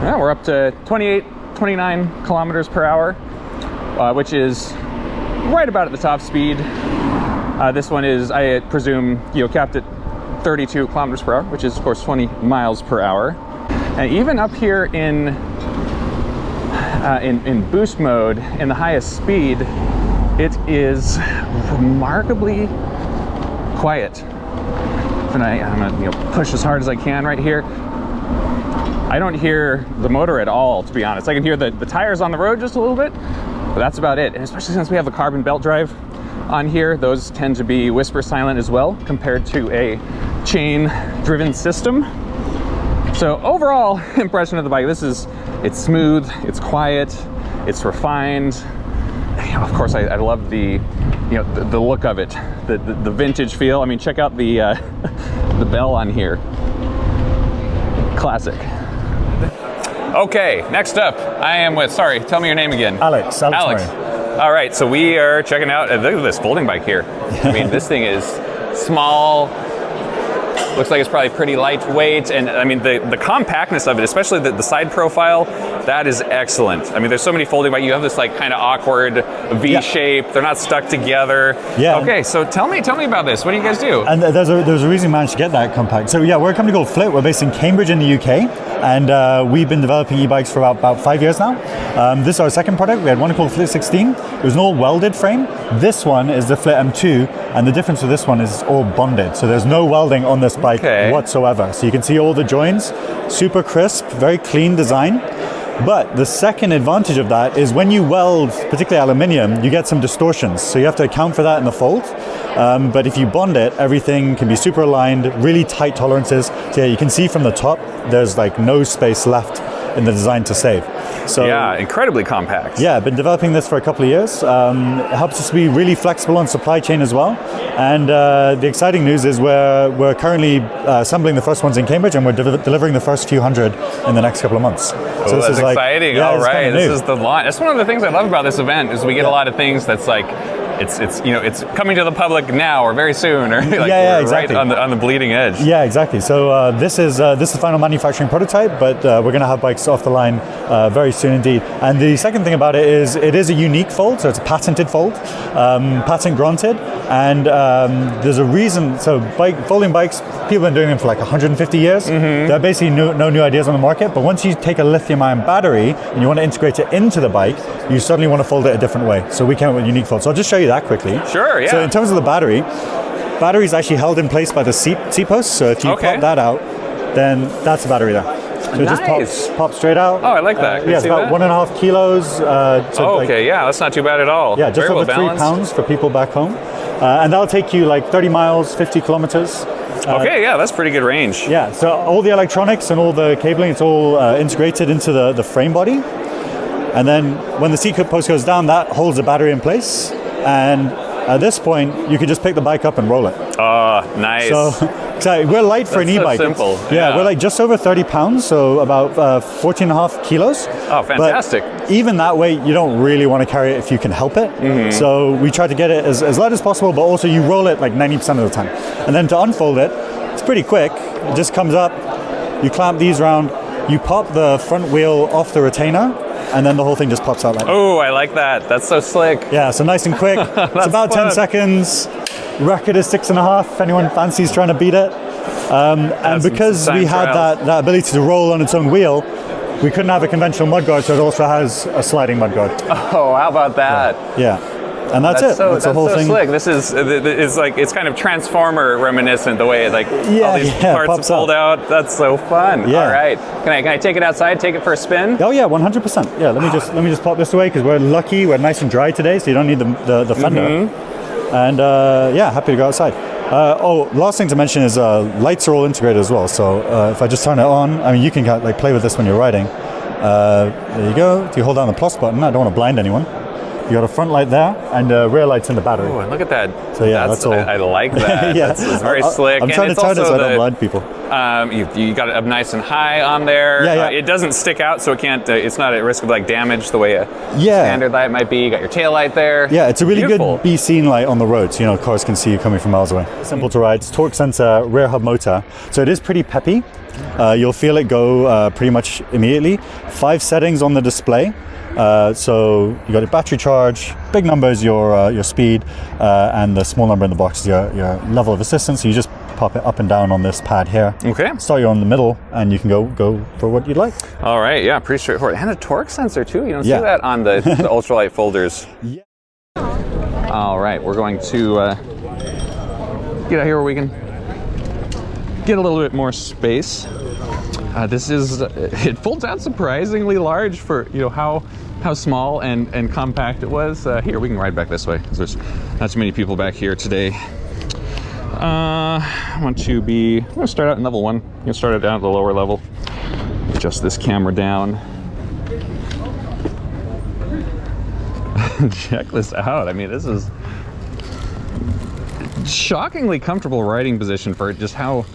Yeah, we're up to 29 kilometers per hour, which is right about at the top speed. This one is, I presume, capped at 32 kilometers per hour, which is of course 20 miles per hour. And even up here in boost mode, in the highest speed, it is remarkably quiet. And I'm gonna push as hard as I can right here. I don't hear the motor at all, to be honest. I can hear the tires on the road just a little bit, but that's about it. And especially since we have the carbon belt drive on here, those tend to be whisper silent as well compared to a chain driven system. So overall impression of the bike, it's smooth, it's quiet, it's refined. Of course, I love the look of it, the vintage feel. I mean, check out the bell on here. Classic. Okay, next up, I am with, sorry, tell me your name again. Alex. Alex. All right, so we are checking out, look at this folding bike here. I mean, this thing is small, looks like it's probably pretty lightweight, and I mean, the compactness of it, especially the side profile, that is excellent. I mean, there's so many folding bikes, you have this like kind of awkward V shape, they're not stuck together. Yeah. Okay, so tell me about this. What do you guys do? And there's a reason we managed to get that compact. So yeah, we're a company called FLIT. We're based in Cambridge in the UK, and we've been developing e-bikes for about 5 years now. This is our second product. We had one called FLIT 16. It was an all welded frame. This one is the FLIT M2, and the difference with this one is all bonded. So there's no welding on this bike whatsoever. So you can see all the joints, super crisp, very clean design. But the second advantage of that is when you weld, particularly aluminium, you get some distortions. So you have to account for that in the fold. But if you bond it, everything can be super aligned, really tight tolerances. So yeah, you can see from the top, there's like no space left in the design to save. So yeah, incredibly compact. Yeah, I've been developing this for a couple of years. It helps us to be really flexible on supply chain as well. And the exciting news is we're currently assembling the first ones in Cambridge, and we're delivering the first few hundred in the next couple of months. Oh, so this is exciting. All right, this is the launch. That's one of the things I love about this event is we get a lot of things that's like, it's coming to the public now or very soon, or like exactly. Right on the bleeding edge. Yeah, exactly. So this is the final manufacturing prototype, but we're going to have bikes off the line very soon indeed. And the second thing about it is a unique fold, so it's a patented fold, patent granted, and there's a reason. So folding bikes, people have been doing them for like 150 years. Mm-hmm. There are basically no new ideas on the market, but once you take a lithium-ion battery and you want to integrate it into the bike, you suddenly want to fold it a different way. So we came up with a unique fold. So I'll just show you that quickly. Sure, yeah. So in terms of the battery is actually held in place by the seat post. So if you pop that out, then that's the battery there. So it just pops straight out. Oh, I like that. Yeah, it's about 1.5 kilos. Yeah, that's not too bad at all. Yeah, just over 3 pounds for people back home. And that'll take you like 30 miles, 50 kilometers. Okay, yeah, that's pretty good range. Yeah, so all the electronics and all the cabling, it's all integrated into the frame body. And then when the seat post goes down, that holds the battery in place. And at this point, you can just pick the bike up and roll it. Oh, nice. So we're light for an e-bike. Simple. Yeah, we're like just over 30 pounds, so about 14.5 kilos. Oh, fantastic. But even that way, you don't really want to carry it if you can help it. Mm-hmm. So we try to get it as light as possible, but also you roll it like 90% of the time. And then to unfold it, it's pretty quick. It just comes up, you clamp these round, you pop the front wheel off the retainer, and then the whole thing just pops out like that. Oh, I like that. That's so slick. Yeah, so nice and quick. It's about 10 seconds. Record is 6.5 if anyone fancies trying to beat it. And because we had that ability to roll on its own wheel, we couldn't have a conventional mudguard, so it also has a sliding mudguard. Oh, how about that? Yeah. And that's it. So, that's the whole thing. Slick. This is it's like it's kind of Transformer reminiscent, the way like Yeah, all these yeah, parts pops pulled out. That's so fun. Yeah. All right, can I take it outside? Take it for a spin? Oh yeah, 100%. Yeah, let me just pop this away because we're lucky. We're nice and dry today, so you don't need the fender. And yeah, happy to go outside. Last thing to mention is lights are all integrated as well. So if I just turn it on, I mean, you can like play with this when you're riding. There you go. If you hold down the plus button, I don't want to blind anyone. You got a front light there and rear lights in the battery. Oh, look at that. So yeah, that's all. I like that. Yeah. It's very slick. I'm trying to turn it so I don't blind people. You got it up nice and high on there. Yeah. It doesn't stick out, so it can't. It's not at risk of like damage the way a standard light might be. You got your tail light there. Yeah, it's a really Beautiful. good be seen light on the road. So, you know, cars can see you coming from miles away. Simple to ride. It's torque sensor, rear hub motor. So it is pretty peppy. You'll feel it go pretty much immediately. 5 settings on the display. So you got your battery charge, big number is your speed, and the small number in the box is your level of assistance. So you just pop it up and down on this pad here. Okay. Start you on the middle, and you can go for what you'd like. All right. Yeah. Pretty straightforward. And a torque sensor too. You don't see Yeah. that on the ultralight folders. Yeah. All right. We're going to get out here where we can get a little bit more space. It folds out surprisingly large for how small and compact it was. Here, we can ride back this way because there's not too many people back here today. I'm going to start out in level 1. I'm going to start it down at the lower level. Adjust this camera down. Check this out. I mean, this is shockingly comfortable riding position for just how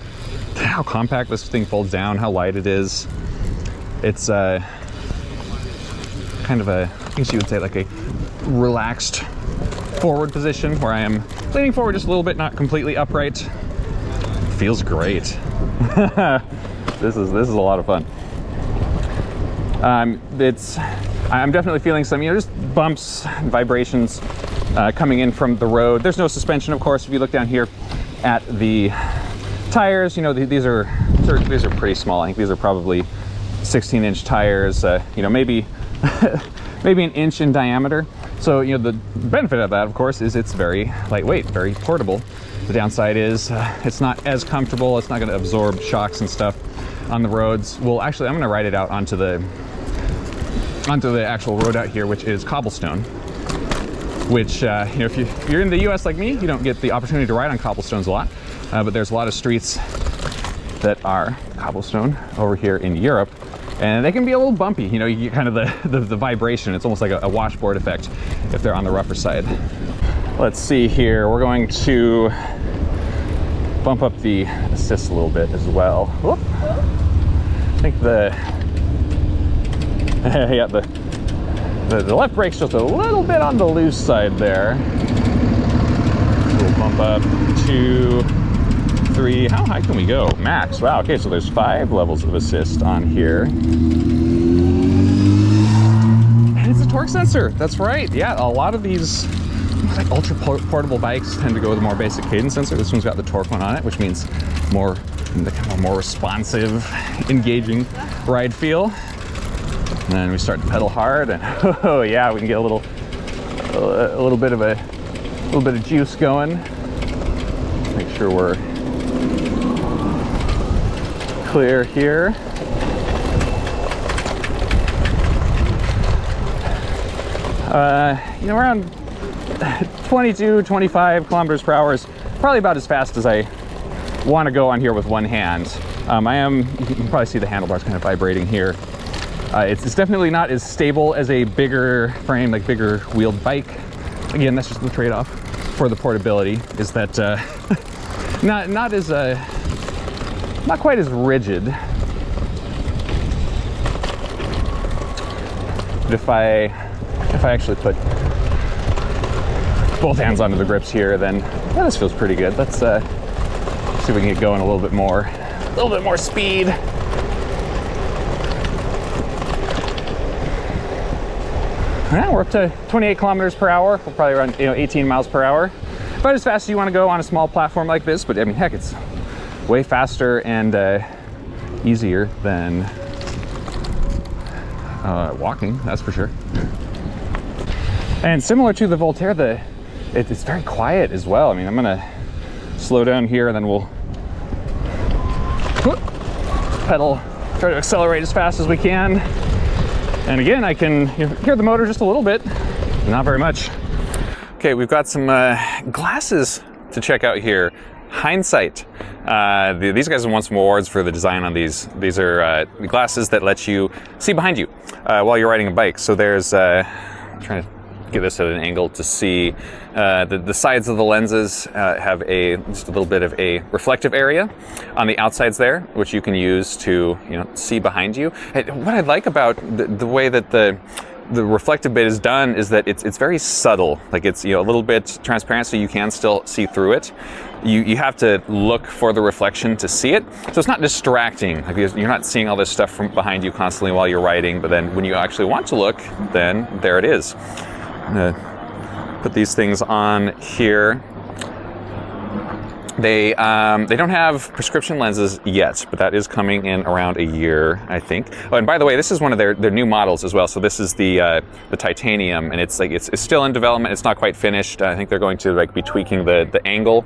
compact this thing folds down, how light it is. It's kind of I guess you would say like a relaxed forward position where I am leaning forward just a little bit, not completely upright. Feels great. This is a lot of fun. I'm definitely feeling some just bumps, vibrations coming in from the road. There's no suspension, of course. If you look down here at the tires, these are pretty small. I think these are probably 16-inch tires. Maybe maybe an inch in diameter. So the benefit of that, of course, is it's very lightweight, very portable. The downside is it's not as comfortable. It's not going to absorb shocks and stuff on the roads. Well, actually, I'm going to ride it out onto the actual road out here, which is cobblestone. Which if you're in the U.S. like me, you don't get the opportunity to ride on cobblestones a lot. But there's a lot of streets that are cobblestone over here in Europe, and they can be a little bumpy. You get kind of the vibration. It's almost like a washboard effect if they're on the rougher side. Let's see here. We're going to bump up the assist a little bit as well. Whoop. I think the left brake's just a little bit on the loose side there. We'll bump up 2, 3. How high can we go? Max. Wow. Okay, so there's 5 levels of assist on here. And it's a torque sensor. That's right. Yeah, a lot of these like ultra portable bikes tend to go with a more basic cadence sensor. This one's got the torque one on it, which means more responsive, engaging ride feel. And then we start to pedal hard, and oh yeah, we can get a little bit of juice going. Make sure we're clear here. Around 22, 25 kilometers per hour is probably about as fast as I want to go on here with one hand. You can probably see the handlebars kind of vibrating here. It's definitely not as stable as a bigger frame, like bigger wheeled bike. Again, that's just the trade-off for the portability, is that not quite as rigid. But if I actually put both hands onto the grips here, then this feels pretty good. Let's see if we can get going a little bit more speed. Yeah, we're up to 28 kilometers per hour. We'll probably run 18 miles per hour. About as fast as you want to go on a small platform like this, but I mean, heck, it's way faster and easier than walking, that's for sure. And similar to the Voltaire, it's very quiet as well. I mean, I'm gonna slow down here and then we'll pedal, try to accelerate as fast as we can. And again, I can hear the motor just a little bit, not very much. Okay, we've got some glasses to check out here. Hindsight. These guys have won some awards for the design on these. These are glasses that let you see behind you while you're riding a bike. So there's, I'm trying to get this at an angle to see the sides of the lenses have just a little bit of a reflective area on the outsides there, which you can use to see behind you. What I like about the way that the reflective bit is done is that it's very subtle. Like it's a little bit transparent, so you can still see through it. You have to look for the reflection to see it, so it's not distracting. Like you're not seeing all this stuff from behind you constantly while you're riding. But then when you actually want to look, then there it is. I'm gonna put these things on here. They don't have prescription lenses yet, but that is coming in around a year, I think. Oh, and by the way, this is one of their new models as well. So this is the titanium, and it's still in development. It's not quite finished. I think they're going to be tweaking the angle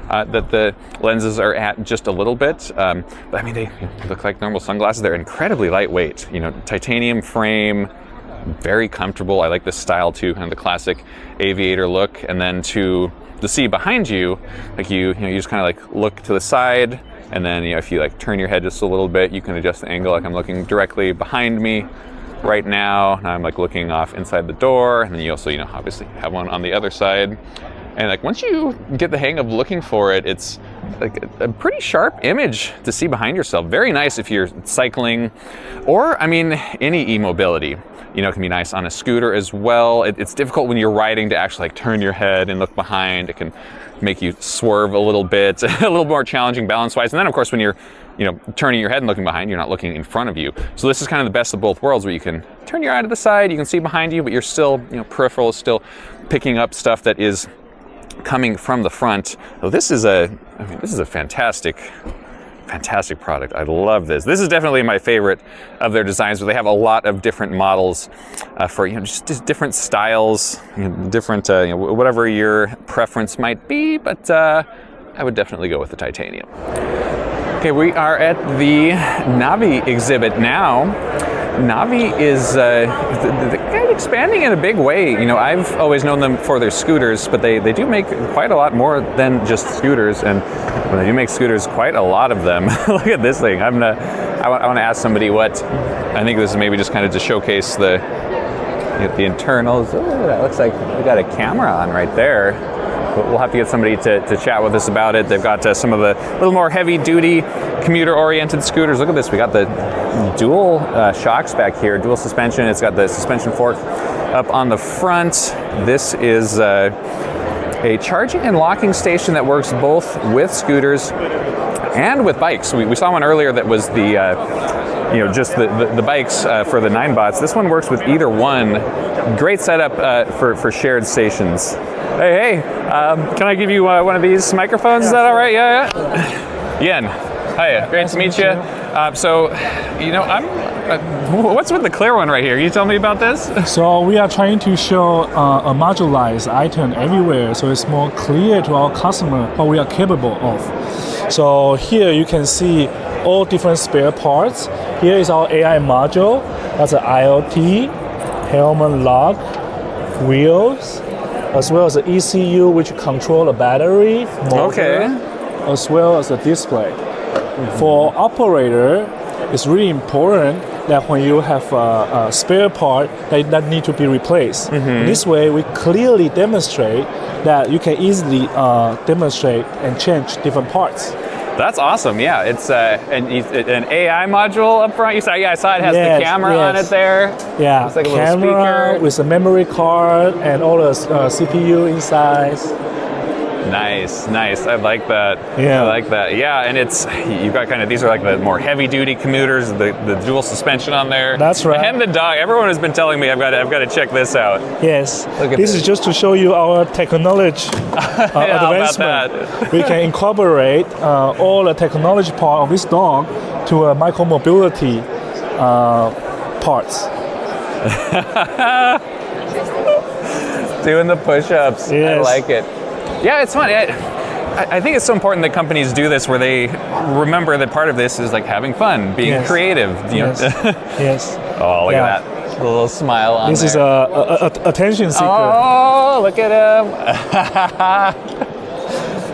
that the lenses are at just a little bit. But I mean, they look like normal sunglasses. They're incredibly lightweight. Titanium frame, very comfortable. I like this style too, kind of the classic aviator look. And then to see behind you, you just kind of look to the side, and then if you turn your head just a little bit, you can adjust the angle. I'm looking directly behind me right now. Now I'm looking off inside the door, and then you also obviously have one on the other side. And once you get the hang of looking for it, it's a pretty sharp image to see behind yourself. Very nice if you're cycling, or any e-mobility. It can be nice on a scooter as well. It's difficult when you're riding to actually turn your head and look behind. It can make you swerve a little bit, a little more challenging balance-wise. And then of course when you're turning your head and looking behind, you're not looking in front of you. So this is kind of the best of both worlds, where you can turn your eye to the side, you can see behind you, but you're still, peripheral is still picking up stuff that is coming from the front. So this is a fantastic product. I love this. This is definitely my favorite of their designs, but they have a lot of different models for just different styles, different whatever your preference might be. But I would definitely go with the titanium. Okay, we are at the NAVEE exhibit now. NAVEE is kind of expanding in a big way. I've always known them for their scooters, but they do make quite a lot more than just scooters, and they do make scooters, quite a lot of them. Look at this thing. I want to ask somebody what. I think this is maybe just kind of to showcase the internals. Oh, that looks like we got a camera on right there. We'll have to get somebody to chat with us about it. They've got some of the little more heavy-duty, commuter-oriented scooters. Look at this. We got the dual shocks back here, dual suspension. It's got the suspension fork up on the front. This is a charging and locking station that works both with scooters and with bikes. We saw one earlier that was just the bikes for the Ninebots. This one works with either one. Great setup for shared stations. Hey, can I give you one of these microphones? Is that all right? Yeah. Yen, hi, great to meet you. What's with the clear one right here? Can you tell me about this? So we are trying to show a modularized item everywhere, so it's more clear to our customer what we are capable of. So here you can see all different spare parts. Here is our AI module. That's an IoT, helmet lock, wheels, as well as the ECU, which control the battery, motor, as well as the display. For operator, it's really important that when you have a spare part that need to be replaced. This way, we clearly demonstrate that you can easily demonstrate and change different parts. That's awesome. Yeah, it's an AI module up front. You saw, I saw it has the camera on it there. Yeah, it's like a camera little speaker with a memory card and all the CPU inside. Nice. I like that. Yeah. I like that. Yeah, and you've got these are the more heavy-duty commuters, the dual suspension on there. That's right. And the dog. Everyone has been telling me I've got to check this out. Yes. Look at this is just to show you our technology advancement. We can incorporate all the technology part of this dog to a micromobility parts. Doing the push-ups. Yes. I like it. Yeah, it's fun. I think it's so important that companies do this where they remember that part of this is like having fun, being creative. You know? Yes. Oh, look at that. A little smile on This there. is a attention seeker. Oh, look at him.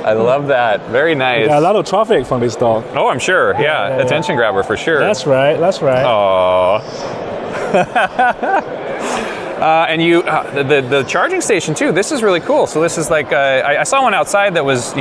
I love that. Very nice. Yeah, a lot of traffic from this dog. Oh, I'm sure. Yeah, attention grabber for sure. That's right. That's right. Oh. And you, the charging station too. This is really cool. So this is like I saw one outside that was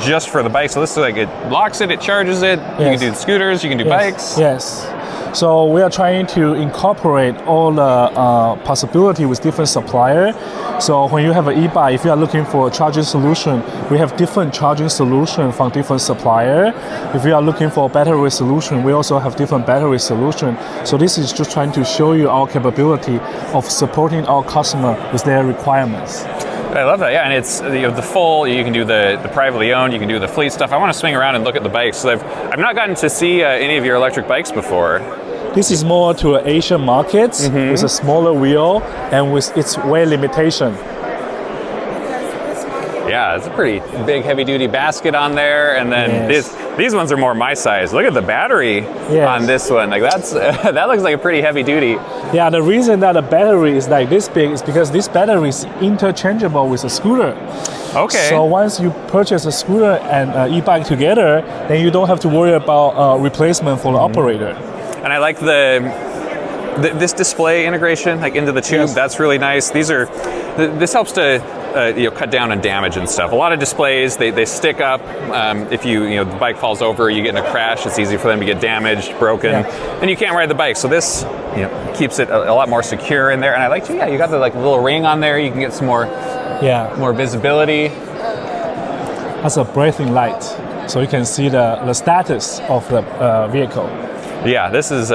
just for the bike. So this is like it locks it, it charges it. You can do scooters, you can do bikes. Yes. So we are trying to incorporate all the possibility with different supplier. So when you have an e-bike, if you are looking for a charging solution, we have different charging solution from different supplier. If you are looking for a battery solution, we also have different battery solution. So this is just trying to show you our capability of supporting our customer with their requirements. I love that, yeah, and it's the full. You can do the privately owned. You can do the fleet stuff. I want to swing around and look at the bikes. So I've not gotten to see any of your electric bikes before. This is more to Asian markets with a smaller wheel and with its weight limitation. Yeah, it's a pretty big, heavy-duty basket on there, and then these ones are more my size. Look at the battery on this one. Like that's that looks like a pretty heavy-duty. Yeah, the reason that the battery is like this big is because this battery is interchangeable with a scooter. Okay. So once you purchase a scooter and e-bike together, then you don't have to worry about replacement for the operator. And I like this display integration, like into the tube. Yes. That's really nice. This helps to cut down on damage and stuff. A lot of displays they stick up. If the bike falls over, you get in a crash. It's easy for them to get damaged, broken, and you can't ride the bike. So this keeps it a lot more secure in there. And I like you got the little ring on there. You can get some more visibility. That's a braking light, so you can see the status of the vehicle. Yeah, this is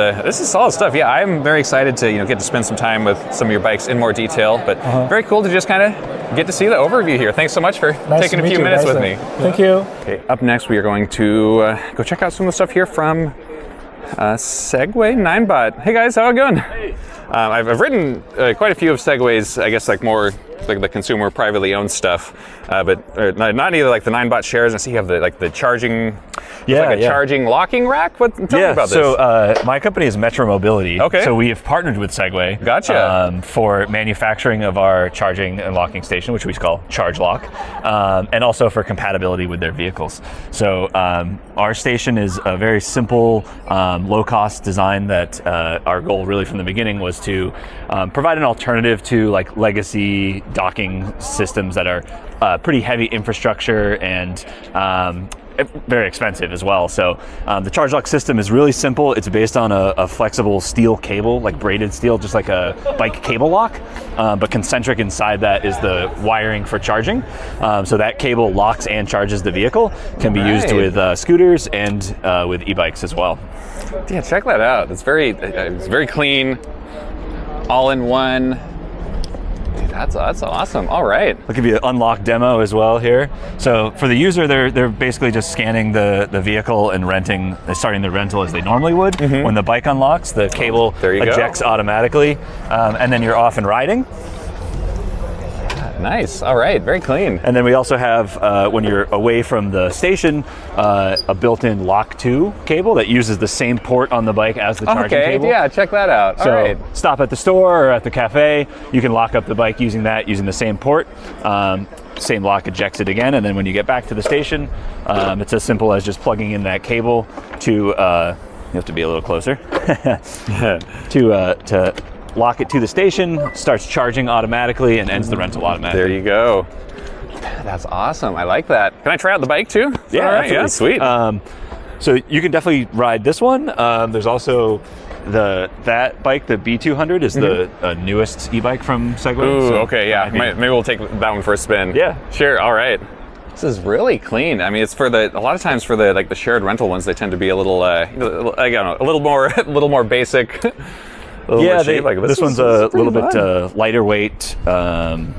solid stuff. Yeah, I'm very excited to get to spend some time with some of your bikes in more detail. But very cool to just kind of get to see the overview here. Thanks so much for taking a few minutes with me. Thank you. Okay, up next we are going to go check out some of the stuff here from Segway Ninebot. Hey guys, how are you going? Hey. I've ridden quite a few of Segway's, I guess more like the consumer privately owned stuff, but not either like the Ninebot shares. I see you have the charging, charging locking rack. Tell me about this. So my company is Micromobility. Okay. So we have partnered with Segway. Gotcha. For manufacturing of our charging and locking station, which we call Chargelock, and also for compatibility with their vehicles. So our station is a very simple, low-cost design that our goal really from the beginning was to provide an alternative to like legacy docking systems that are pretty heavy infrastructure and very expensive as well. So the Chargelock system is really simple. It's based on a flexible steel cable, like braided steel, just like a bike cable lock, but concentric inside that is the wiring for charging. So that cable locks and charges the vehicle, can be used with scooters and with e-bikes as well. Yeah, check that out. It's very clean, all in one. That's awesome. All right. I'll give you an unlock demo as well here. So for the user, they're basically just scanning the vehicle and starting the rental as they normally would. When the bike unlocks, the cable ejects automatically, and then you're off and riding. Nice. All right. Very clean. And then we also have, when you're away from the station, a built-in Lock 2 cable that uses the same port on the bike as the charging cable. Yeah, check that out. So all right. Stop at the store or at the cafe, you can lock up the bike using the same port. Same lock ejects it again, and then when you get back to the station, it's as simple as just plugging in that cable to, you have to be a little closer, to lock it to the station, starts charging automatically, and ends the rental automatically. There you go. That's awesome. I like that. Can I try out the bike too? Yeah, all right. Yeah, sweet. So you can definitely ride this one. There's also that bike, the B200, is the newest e-bike from Segway. Ooh, so okay, yeah. Maybe we'll take that one for a spin. Yeah. Sure, all right. This is really clean. I mean, it's for a lot of times for the shared rental ones, they tend to be a little, I don't know, a little more basic. This one's a little bit lighter weight, kind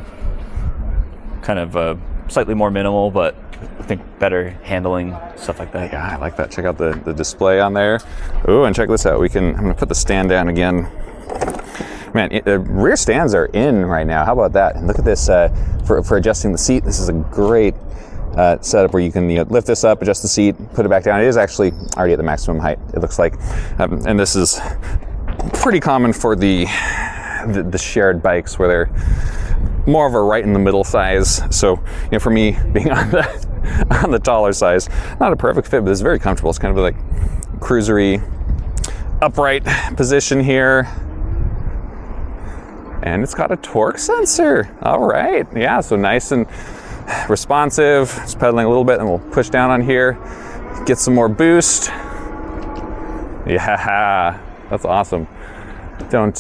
of slightly more minimal, but I think better handling, stuff like that. Yeah, I like that. Check out the display on there. Ooh, and check this out. I'm gonna put the stand down again. Man, the rear stands are in right now. How about that? And look at this for adjusting the seat. This is a great setup where you can lift this up, adjust the seat, put it back down. It is actually already at the maximum height, it looks like. And this is pretty common for the shared bikes where they're more of a right in the middle size. So, for me being on the taller size, not a perfect fit, but it's very comfortable. It's kind of like cruisery upright position here. And it's got a torque sensor. All right, yeah, so nice and responsive. Just pedaling a little bit and we'll push down on here, get some more boost. Yeah, that's awesome. Don't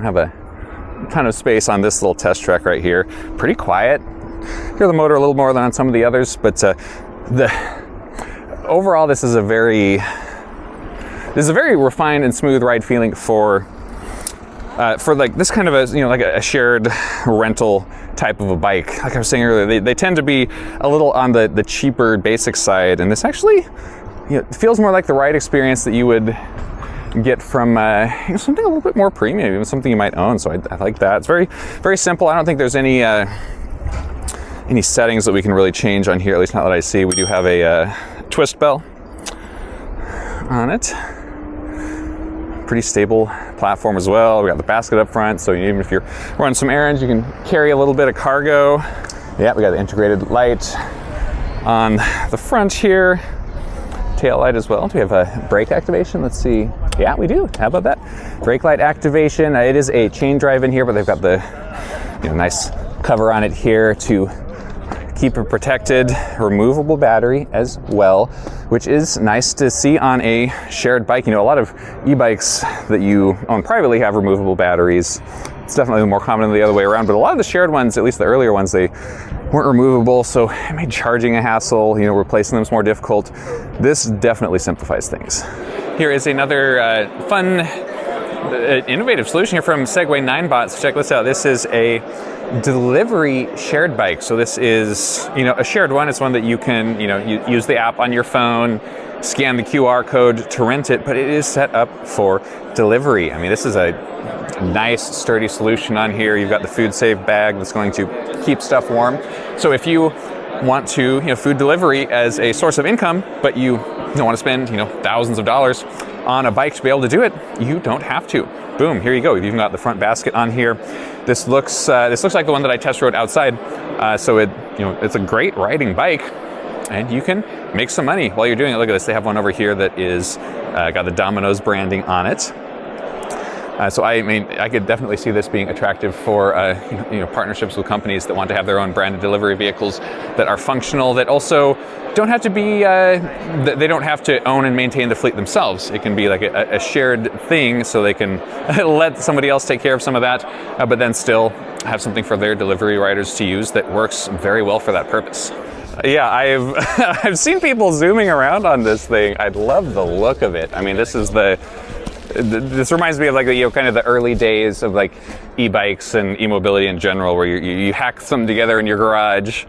have a ton of space on this little test track right here. Pretty quiet. Hear the motor a little more than on some of the others, but overall this is a very refined and smooth ride feeling for like this kind of like a shared rental type of a bike. Like I was saying earlier, they tend to be a little on the cheaper basic side, and this actually feels more like the ride experience that you would get from something a little bit more premium, even something you might own. So I like that. It's very, very simple. I don't think there's any settings that we can really change on here, at least not that I see. We do have a twist bell on it. Pretty stable platform as well. We got the basket up front, so even if you're running some errands, you can carry a little bit of cargo. Yeah, we got the integrated light on the front here. Tail light as well. Do we have a brake activation? Let's see. Yeah, we do. How about that? Brake light activation. It is a chain drive in here, but they've got the nice cover on it here to keep it protected. Removable battery as well, which is nice to see on a shared bike. A lot of e-bikes that you own privately have removable batteries. It's definitely more common than the other way around, but a lot of the shared ones, at least the earlier ones, they weren't removable, so it made charging a hassle. Replacing them is more difficult. This definitely simplifies things. Here is another fun, innovative solution here from Segway Ninebot. So check this out. This is a delivery shared bike. So this is, a shared one. It's one that you can, use the app on your phone, scan the QR code to rent it, but it is set up for delivery. This is a nice sturdy solution on here. You've got the food save bag that's going to keep stuff warm. So if you want to, food delivery as a source of income, but you don't want to spend, thousands of dollars on a bike to be able to do it, you don't have to. Boom, here you go. You've even got the front basket on here. This looks like the one that I test rode outside. So it's a great riding bike, and you can make some money while you're doing it. Look at this. They have one over here that is got the Domino's branding on it. So I could definitely see this being attractive for partnerships with companies that want to have their own branded delivery vehicles that are functional, that also don't have to be they don't have to own and maintain the fleet themselves. It can be like a shared thing, so they can let somebody else take care of some of that, but then still have something for their delivery riders to use that works very well for that purpose. Yeah, I've seen people zooming around on this thing. I love the look of it. This reminds me of kind of the early days of e-bikes and e-mobility in general, where you hack something together in your garage.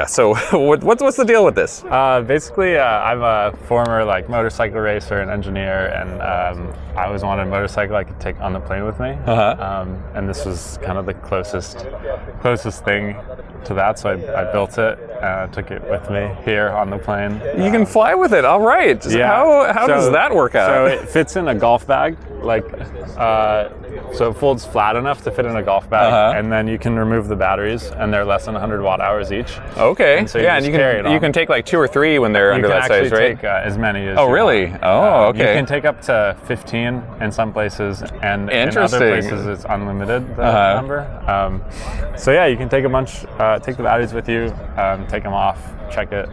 So what's the deal with this? Basically, I'm a former motorcycle racer and engineer, and I always wanted a motorcycle I could take on the plane with me. And this was kind of the closest thing to that, so I built it, took it with me here on the plane. You can fly with it, all right. Yeah. How does that work out? So it fits in a golf bag, so it folds flat enough to fit in a golf bag, and then you can remove the batteries, and they're less than 100 watt hours each. Okay. And so you can take 2 or 3 when they're under that size, right? You can actually take as many as you really? Want. Oh, okay. You can take up to 15 in some places, and in other places it's unlimited, the number. So yeah, you can take a bunch, take the batteries with you, take them off, check it,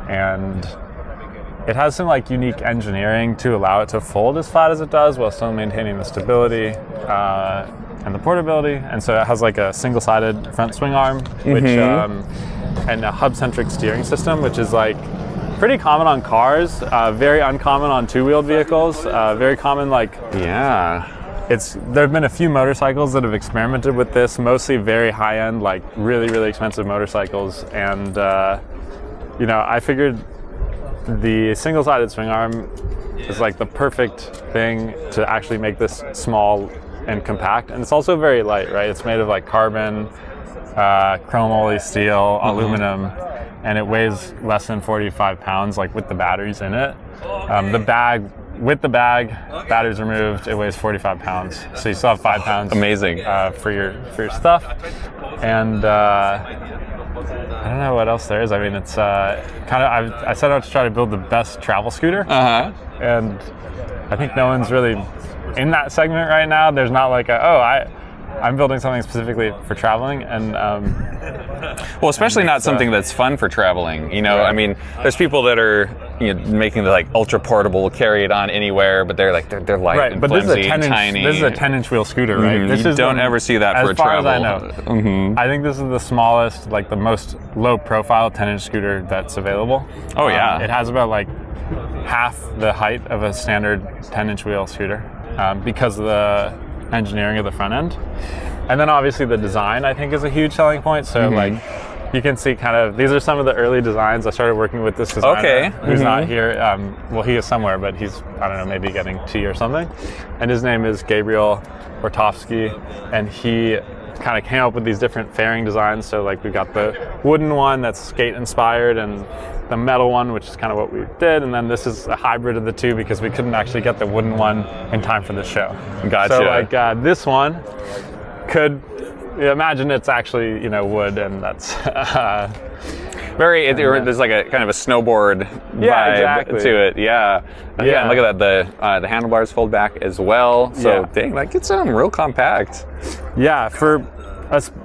and it has some unique engineering to allow it to fold as flat as it does while still maintaining the stability and the portability. And so it has a single-sided front swing arm, which and a hub-centric steering system, which is pretty common on cars, very uncommon on two-wheeled vehicles, very common Yeah. There have been a few motorcycles that have experimented with this, mostly very high-end, really, really expensive motorcycles. And, I figured the single-sided swing arm is like the perfect thing to actually make this small and compact. And it's also very light, right? It's made of like carbon, chromoly steel, aluminum, and it weighs less than 45 pounds, like with the batteries in it. With the bag, batteries removed, it weighs 45 pounds. So you still have 5 pounds. Amazing. For your stuff. And I don't know what else there is. I mean, it's I set out to try to build the best travel scooter. And I think no one's really in that segment right now. There's not like I'm building something specifically for traveling, and well, especially not something that's fun for traveling. You know, I mean, there's people that are making the like ultra portable, carry it on anywhere, but they're like they're light and flimsy, tiny. This is a 10-inch wheel scooter, right? This don't ever see that for a travel. As far as I know, I think this is the smallest, like the most low-profile 10-inch scooter that's available. Oh yeah, it has about like half the height of a standard 10-inch wheel scooter because of the engineering of the front end. And then obviously the design, I think, is a huge selling point. So like you can see kind of, these are some of the early designs. I started working with this designer who's not here. Well, he is somewhere, but he's, I don't know, maybe getting tea or something. And his name is Gabriel Ortowski, and he kind of came up with these different fairing designs. So like we've got the wooden one that's skate inspired, and the metal one, which is kind of what we did, and then this is a hybrid of the two because we couldn't actually get the wooden one in time for the show. Gotcha. So like this one could, imagine it's actually wood, and that's there's like a kind of a snowboard vibe to it. Yeah. And look at that. The handlebars fold back as well. So dang, like it's real compact. Yeah,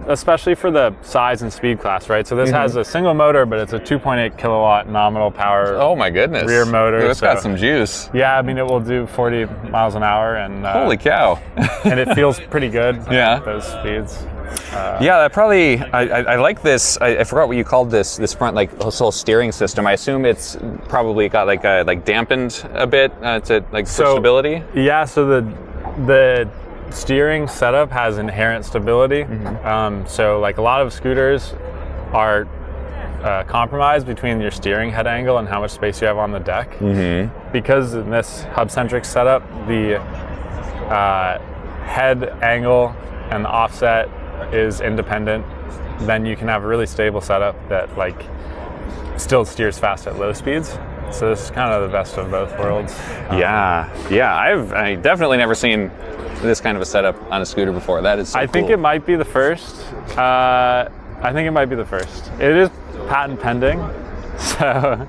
especially for the size and speed class, right? So this has a single motor, but it's a 2.8 kilowatt nominal power. Oh my goodness! Rear motor. It's got some juice. Yeah, I mean it will do 40 miles an hour, and holy cow! And it feels pretty good. At those speeds. That probably. I like this. I forgot what you called this front, like this whole steering system. I assume it's probably got like dampened a bit to like stability. Yeah. So the steering setup has inherent stability. So like a lot of scooters are compromised between your steering head angle and how much space you have on the deck. Because in this hub-centric setup, the head angle and the offset is independent, then you can have a really stable setup that like still steers fast at low speeds. So this is kind of the best of both worlds. I've definitely never seen this kind of a setup on a scooter before. That is so I think it might be the first. It is patent pending, so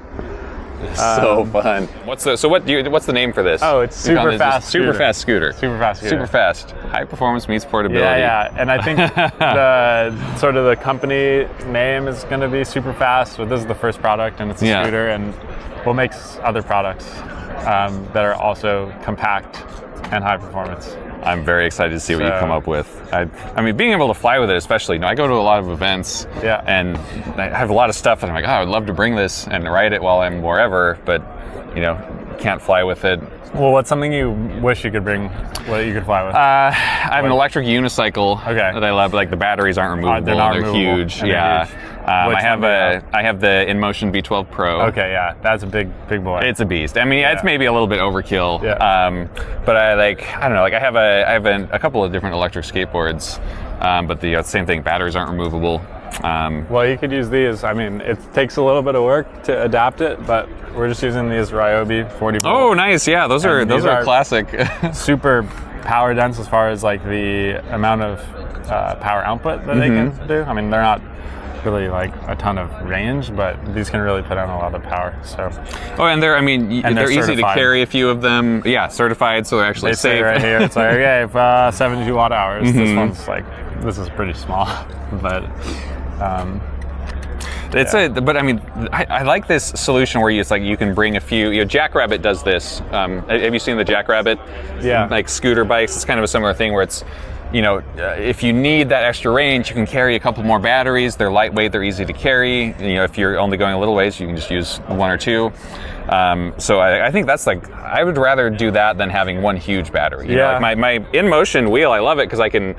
so fun. What's the name for this? Oh, it's Superfast scooter. Superfast scooter. Superfast scooter. Superfast. High performance meets portability. Yeah. And I think the company name is going to be Superfast, but this is the first product, and it's a scooter, and we'll make other products that are also compact and high performance. I'm very excited to see what you come up with. I mean, being able to fly with it, especially. I go to a lot of events, and I have a lot of stuff, and I'm like, I would love to bring this and ride it while I'm wherever, but can't fly with it. Well, what's something you wish you could bring, what you could fly with? I have an electric unicycle that I love. Like the batteries aren't removable. They're huge. Huge. I have the InMotion V12 Pro. Okay, yeah, that's a big boy. It's a beast. I mean, it's maybe a little bit overkill. But I don't know. Like I have a couple of different electric skateboards, but the same thing. Batteries aren't removable. Well, you could use these. I mean, it takes a little bit of work to adapt it, but we're just using these Ryobi 40 volt. Oh, nice. Yeah, those are classic. Super power dense as far as like the amount of power output that they can do. I mean, they're not really like a ton of range, but these can really put on a lot of power. So. Oh, and they're easy to carry. A few of them. Yeah, certified, so they're actually they safe. Say right here, it's like, okay, 72 watt hours. This one's like, this is pretty small, but. But I mean, I like this solution where it's like you can bring a few. Jackrabbit does this. Have you seen the Jackrabbit? Yeah. Like scooter bikes. It's kind of a similar thing where it's you know, if you need that extra range, you can carry a couple more batteries. They're lightweight, they're easy to carry. You know, if you're only going a little ways, you can just use one or two. So I think that's like, I would rather do that than having one huge battery. You know, like my in-motion wheel, I love it because I can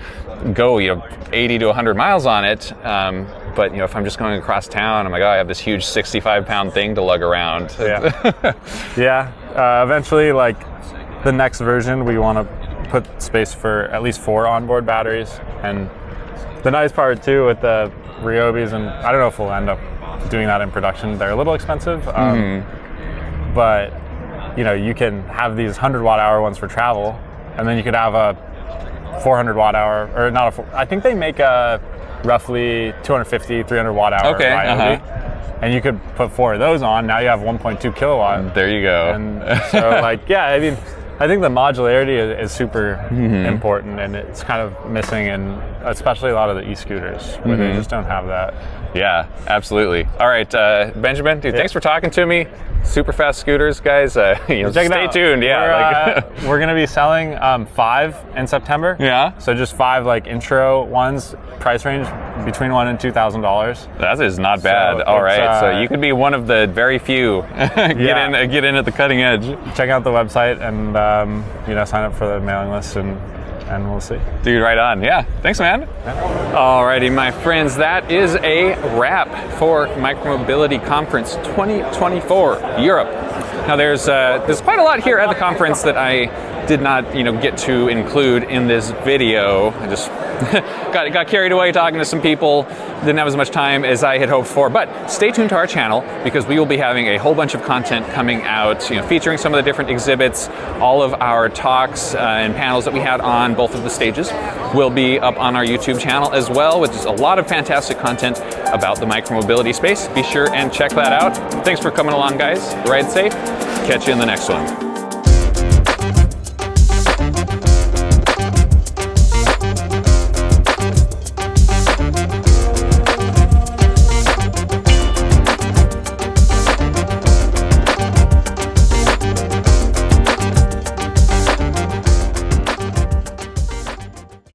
go, you know, 80 to 100 miles on it. But you know, if I'm just going across town, I'm like, oh, I have this huge 65-pound thing to lug around. Eventually, like the next version, we want to put space for at least 4 onboard batteries. And the nice part too with the Ryobis, and I don't know if we'll end up doing that in production, they're a little expensive, but you know, you can have these 100 watt hour ones for travel, and then you could have a 400 watt hour, or not a, I think they make a roughly 250, 300 watt hour Ryobi. And you could put 4 of those on. Now you have 1.2 kilowatt. There you go. And so, like, yeah, I mean, I think the modularity is super important, and it's kind of missing in especially a lot of the e-scooters where they just don't have that. Yeah, absolutely. All right, Benjamin, dude, thanks for talking to me. Superfast scooters, guys. You know, stay tuned. Yeah, we're gonna be selling 5 in September. Yeah. So just 5 like intro ones. Price range between $1,000 and $2,000. That is not bad. All right, so you could be one of the very few get in at the cutting edge. Check out the website and you know, sign up for the mailing list, and we'll see. Dude, right on. Yeah. Thanks, man. Alrighty, my friends, that is a wrap for Micromobility Conference 2024 Europe. Now, there's quite a lot here at the conference that I did not, you know, get to include in this video. I just got carried away talking to some people, didn't have as much time as I had hoped for. But stay tuned to our channel, because we will be having a whole bunch of content coming out, you know, featuring some of the different exhibits. All of our talks and panels that we had on both of the stages will be up on our YouTube channel as well, with just a lot of fantastic content about the micromobility space. Be sure and check that out. Thanks for coming along, guys. Ride safe. Catch you in the next one.